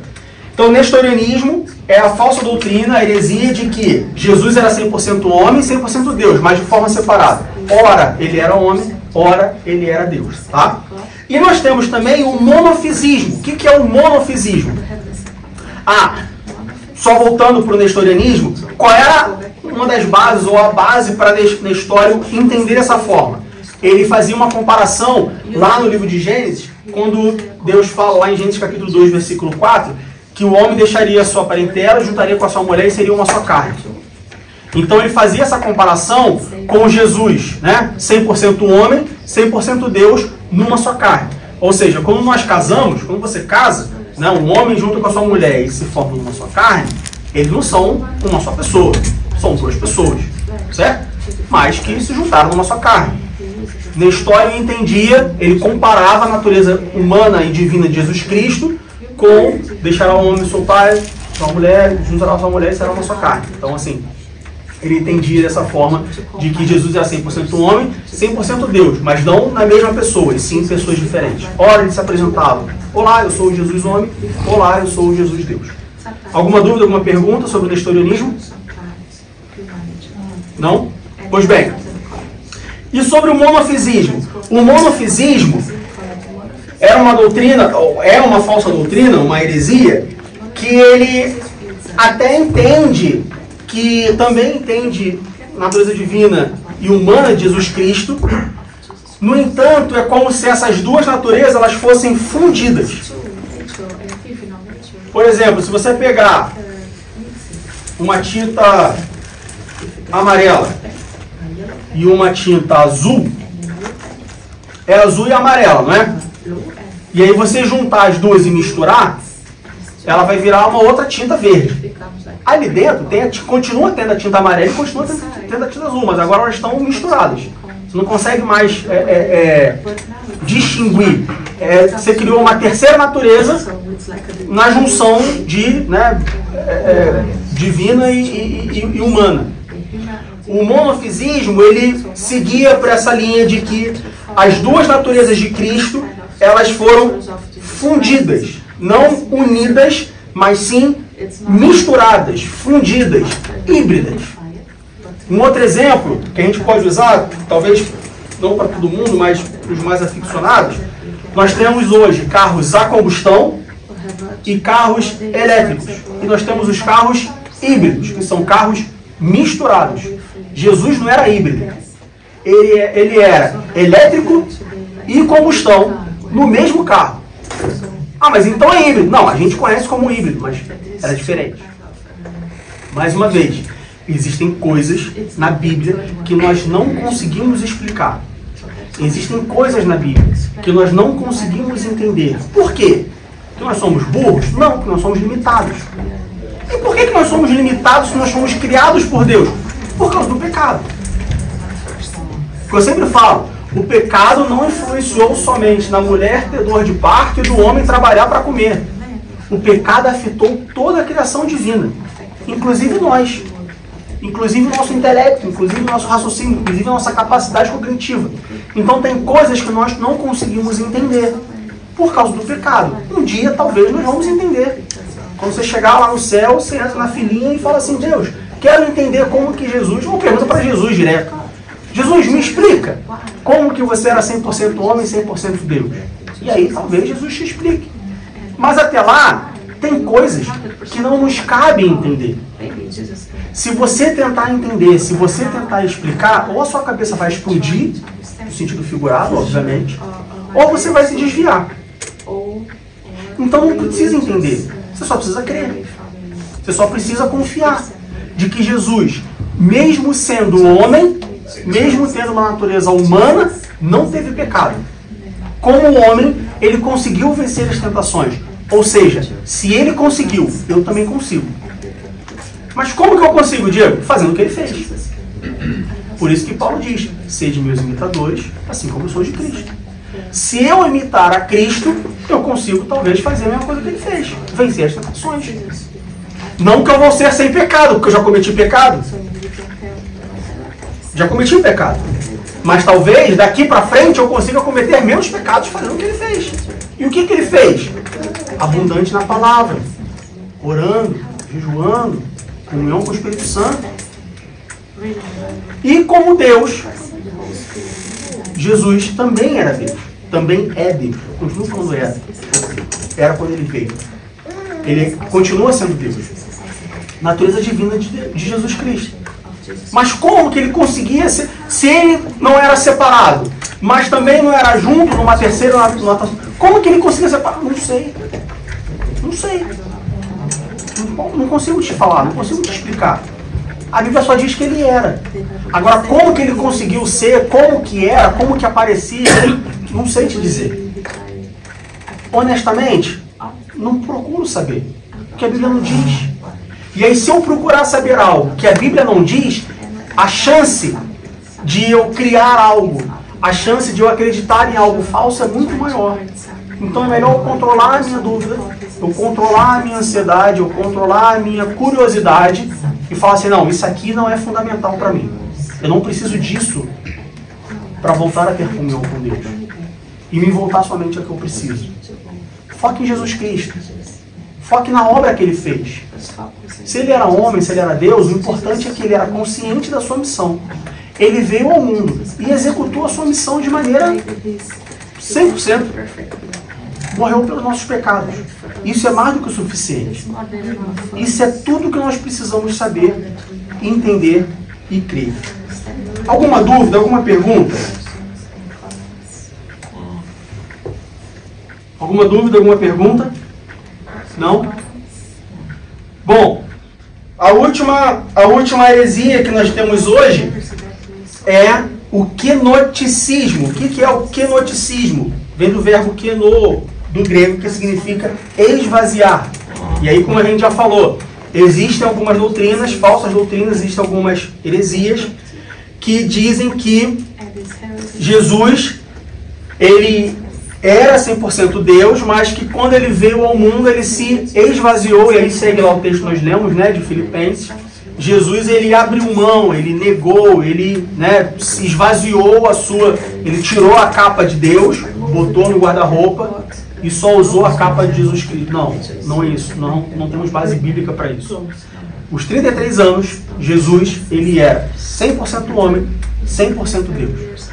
Então, o nestorianismo é a falsa doutrina, a heresia de que Jesus era 100% homem e 100% Deus, mas de forma separada. Ora, ele era homem, ora, ele era Deus. Tá? E nós temos também o monofisismo. O que é o monofisismo? Só voltando para o nestorianismo, qual era uma das bases, ou a base para Nestório entender dessa forma? Ele fazia uma comparação lá no livro de Gênesis, quando Deus fala lá em Gênesis capítulo 2, versículo 4, que o homem deixaria a sua parentela, juntaria com a sua mulher e seria uma só carne. Então ele fazia essa comparação com Jesus, né? 100% homem, 100% Deus, numa só carne. Ou seja, quando nós casamos, quando você casa, né, um homem junto com a sua mulher e se formam numa só carne, eles não são uma só pessoa, são duas pessoas, certo? Mas que se juntaram numa só carne. Nestório entendia, ele comparava a natureza humana e divina de Jesus Cristo com deixará o homem seu pai, sua mulher, juntará a sua mulher e será uma só carne. Então, assim, ele entendia dessa forma de que Jesus era 100% homem, 100% Deus, mas não na mesma pessoa, e sim pessoas diferentes. Ora, ele se apresentava: olá, eu sou o Jesus homem, olá, eu sou o Jesus Deus. Alguma dúvida, alguma pergunta sobre o nestorianismo? Não? Pois bem. E sobre o monofisismo? O monofisismo era uma doutrina, ou é uma falsa doutrina, uma heresia, que ele até entende, que também entende a natureza divina e humana de Jesus Cristo. No entanto, é como se essas duas naturezas elas fossem fundidas. Por exemplo, se você pegar uma tinta amarela e uma tinta azul, é azul e amarela, não é? E aí você juntar as duas e misturar, ela vai virar uma outra tinta verde. Ali dentro continua tendo a tinta amarela e continua tendo a tinta azul, mas agora elas estão misturadas. Você não consegue mais distinguir. Você criou uma terceira natureza na junção de divina e humana. O monofisismo ele seguia por essa linha de que as duas naturezas de Cristo elas foram fundidas, não unidas, mas sim misturadas, fundidas, híbridas. Um outro exemplo que a gente pode usar, talvez não para todo mundo, mas para os mais aficionados, nós temos hoje carros a combustão e carros elétricos. E nós temos os carros híbridos, que são carros misturados. Jesus não era híbrido. Ele era elétrico e combustão no mesmo carro. Ah, mas então é híbrido. Não, a gente conhece como híbrido, mas era diferente. Mais uma vez, existem coisas na Bíblia que nós não conseguimos explicar. Existem coisas na Bíblia que nós não conseguimos entender. Por quê? Porque nós somos burros? Não, porque nós somos limitados. E por que nós somos limitados se nós fomos criados por Deus? Por causa do pecado. Eu sempre falo, o pecado não influenciou somente na mulher ter dor de parto e do homem trabalhar para comer. O pecado afetou toda a criação divina, inclusive nós. Inclusive o nosso intelecto, inclusive o nosso raciocínio, inclusive a nossa capacidade cognitiva. Então tem coisas que nós não conseguimos entender por causa do pecado. Um dia talvez nós vamos entender. Quando você chegar lá no céu, você entra na filinha e fala assim, Deus, quero entender como que Jesus, ou pergunta para Jesus direto. Jesus, me explica como que você era 100% homem e 100% Deus. E aí talvez Jesus te explique. Mas até lá, tem coisas que não nos cabe entender. Se você tentar entender, se você tentar explicar, ou a sua cabeça vai explodir, no sentido figurado, obviamente, ou você vai se desviar. Então não precisa entender, você só precisa crer. Você só precisa confiar de que Jesus, mesmo sendo homem, mesmo tendo uma natureza humana, não teve pecado. Como homem, ele conseguiu vencer as tentações. Ou seja, se ele conseguiu, eu também consigo. Mas como que eu consigo, Diego? Fazendo o que ele fez. Por isso que Paulo diz, sede meus imitadores, assim como eu sou de Cristo. Se eu imitar a Cristo, eu consigo talvez fazer a mesma coisa que ele fez. Vencer as tentações. Não que eu vou ser sem pecado, porque eu já cometi pecado. Já cometi um pecado. Mas talvez daqui para frente eu consiga cometer menos pecados fazendo o que ele fez. E o que ele fez? Abundante na palavra, orando, jejuando, comunhão com o Espírito Santo. E como Deus, Jesus também era Deus. Também é Deus. Continua falando era. Era quando ele veio. Ele continua sendo Deus. Natureza divina de Jesus Cristo. Mas como que ele conseguia ser, se ele não era separado, mas também não era junto numa terceira, como que ele conseguia separar? Não sei. Não sei. Não consigo te falar, não consigo te explicar. A Bíblia só diz que ele era. Agora, como que ele conseguiu ser, como que era, como que aparecia, não sei te dizer. Honestamente, não procuro saber. Porque a Bíblia não diz. E aí, se eu procurar saber algo que a Bíblia não diz, a chance de eu criar algo, a chance de eu acreditar em algo falso é muito maior. Então é melhor eu controlar a minha dúvida, eu controlar a minha ansiedade, eu controlar a minha curiosidade e falar assim, não, isso aqui não é fundamental para mim. Eu não preciso disso para voltar a ter comunhão com Deus. E me voltar somente ao que eu preciso. Foque em Jesus Cristo. Foque na obra que ele fez. Se ele era homem, se ele era Deus, o importante é que ele era consciente da sua missão. Ele veio ao mundo e executou a sua missão de maneira 100%. morreu pelos nossos pecados. Isso é mais do que o suficiente. Isso é tudo que nós precisamos saber, entender e crer. Alguma dúvida, alguma pergunta? Alguma dúvida, alguma pergunta? Não? Bom, a última heresia que nós temos hoje é o quenoticismo. O que é o quenoticismo? Vem do verbo queno, do grego, que significa esvaziar. E aí, como a gente já falou, existem algumas doutrinas, falsas doutrinas, existem algumas heresias que dizem que Jesus, ele era 100% Deus, mas que quando ele veio ao mundo, ele se esvaziou, e aí segue lá o texto que nós lemos, né, de Filipenses. Jesus, ele abriu mão, ele negou, ele, né, se esvaziou ele tirou a capa de Deus, botou no guarda-roupa e só usou a capa de Jesus Cristo. Não é isso, não temos base bíblica para isso. Os 33 anos, Jesus, ele era 100% homem, 100% Deus.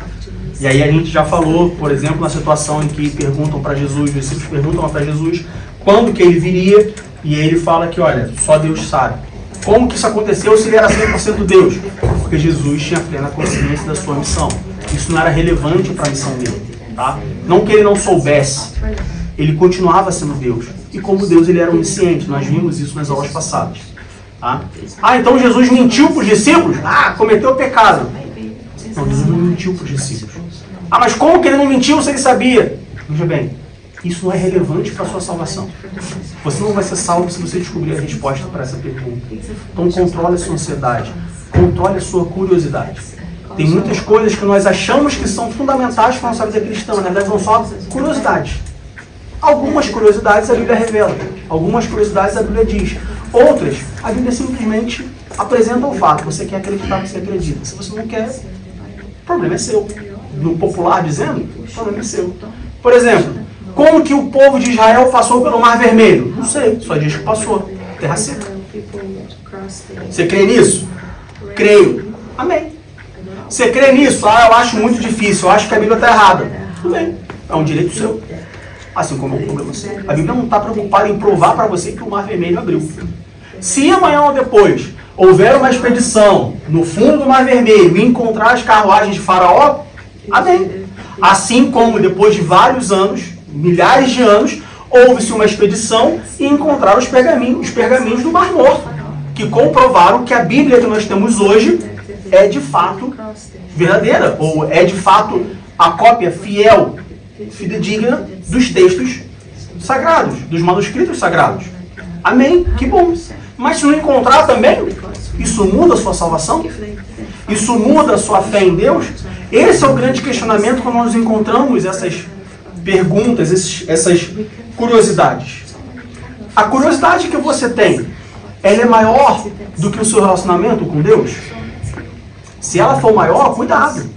E aí a gente já falou, por exemplo, na situação em que perguntam para Jesus, os discípulos perguntam para Jesus quando que ele viria, e ele fala que, olha, só Deus sabe. Como que isso aconteceu se ele era 100% Deus? Porque Jesus tinha plena consciência da sua missão. Isso não era relevante para a missão dele. Tá? Não que ele não soubesse, ele continuava sendo Deus. E como Deus, ele era onisciente. Nós vimos isso nas aulas passadas. Tá? Então Jesus mentiu para os discípulos? Cometeu pecado. Não, Jesus não mentiu para os discípulos. Mas como que ele não mentiu se ele sabia? Veja bem, isso não é relevante para a sua salvação. Você não vai ser salvo se você descobrir a resposta para essa pergunta. Então controle a sua ansiedade, controle a sua curiosidade. Tem muitas coisas que nós achamos que são fundamentais para a nossa vida cristã, na verdade são só curiosidades. Algumas curiosidades a Bíblia revela, algumas curiosidades a Bíblia diz. Outras, a Bíblia simplesmente apresenta o fato. Você quer acreditar, você acredita. Se você não quer, o problema é seu. No popular dizendo, o problema é seu. Por exemplo, como que o povo de Israel passou pelo Mar Vermelho? Não sei, só diz que passou. Terra seca. Você crê nisso? Creio. Amém. Você crê nisso? Eu acho muito difícil, eu acho que a Bíblia está errada. Tudo bem, é um direito seu. Assim como é um problema seu. A Bíblia não está preocupada em provar para você que o Mar Vermelho abriu. Se amanhã ou depois houver uma expedição no fundo do Mar Vermelho e encontrar as carruagens de Faraó, amém. Assim como depois de vários anos, milhares de anos, houve-se uma expedição e encontraram os pergaminhos do Mar Morto, que comprovaram que a Bíblia que nós temos hoje é de fato verdadeira, ou é de fato a cópia fiel, fidedigna dos textos sagrados, dos manuscritos sagrados. Amém? Que bom. Mas se não encontrar também, isso muda a sua salvação? Isso muda a sua fé em Deus? Esse é o grande questionamento quando nós encontramos essas perguntas, essas curiosidades. A curiosidade que você tem, ela é maior do que o seu relacionamento com Deus? Se ela for maior, cuidado.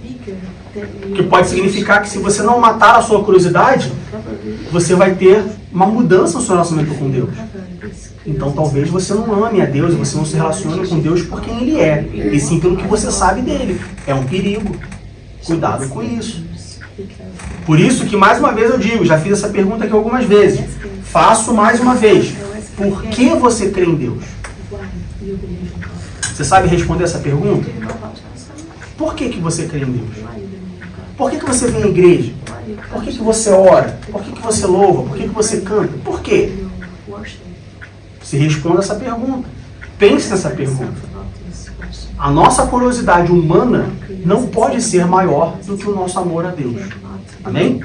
Que pode significar que se você não matar a sua curiosidade, você vai ter uma mudança no seu relacionamento com Deus. Então talvez você não ame a Deus, você não se relacione com Deus por quem Ele é, e sim pelo que você sabe dele. É um perigo. Cuidado com isso. Por isso que, mais uma vez eu digo, já fiz essa pergunta aqui algumas vezes. Faço mais uma vez. Por que você crê em Deus? Você sabe responder essa pergunta? Por que você crê em Deus? Por que você vem à igreja? Por que você ora? Por que você louva? Por que você canta? Por quê? Se responda essa pergunta. Pense nessa pergunta. A nossa curiosidade humana não pode ser maior do que o nosso amor a Deus. Amém?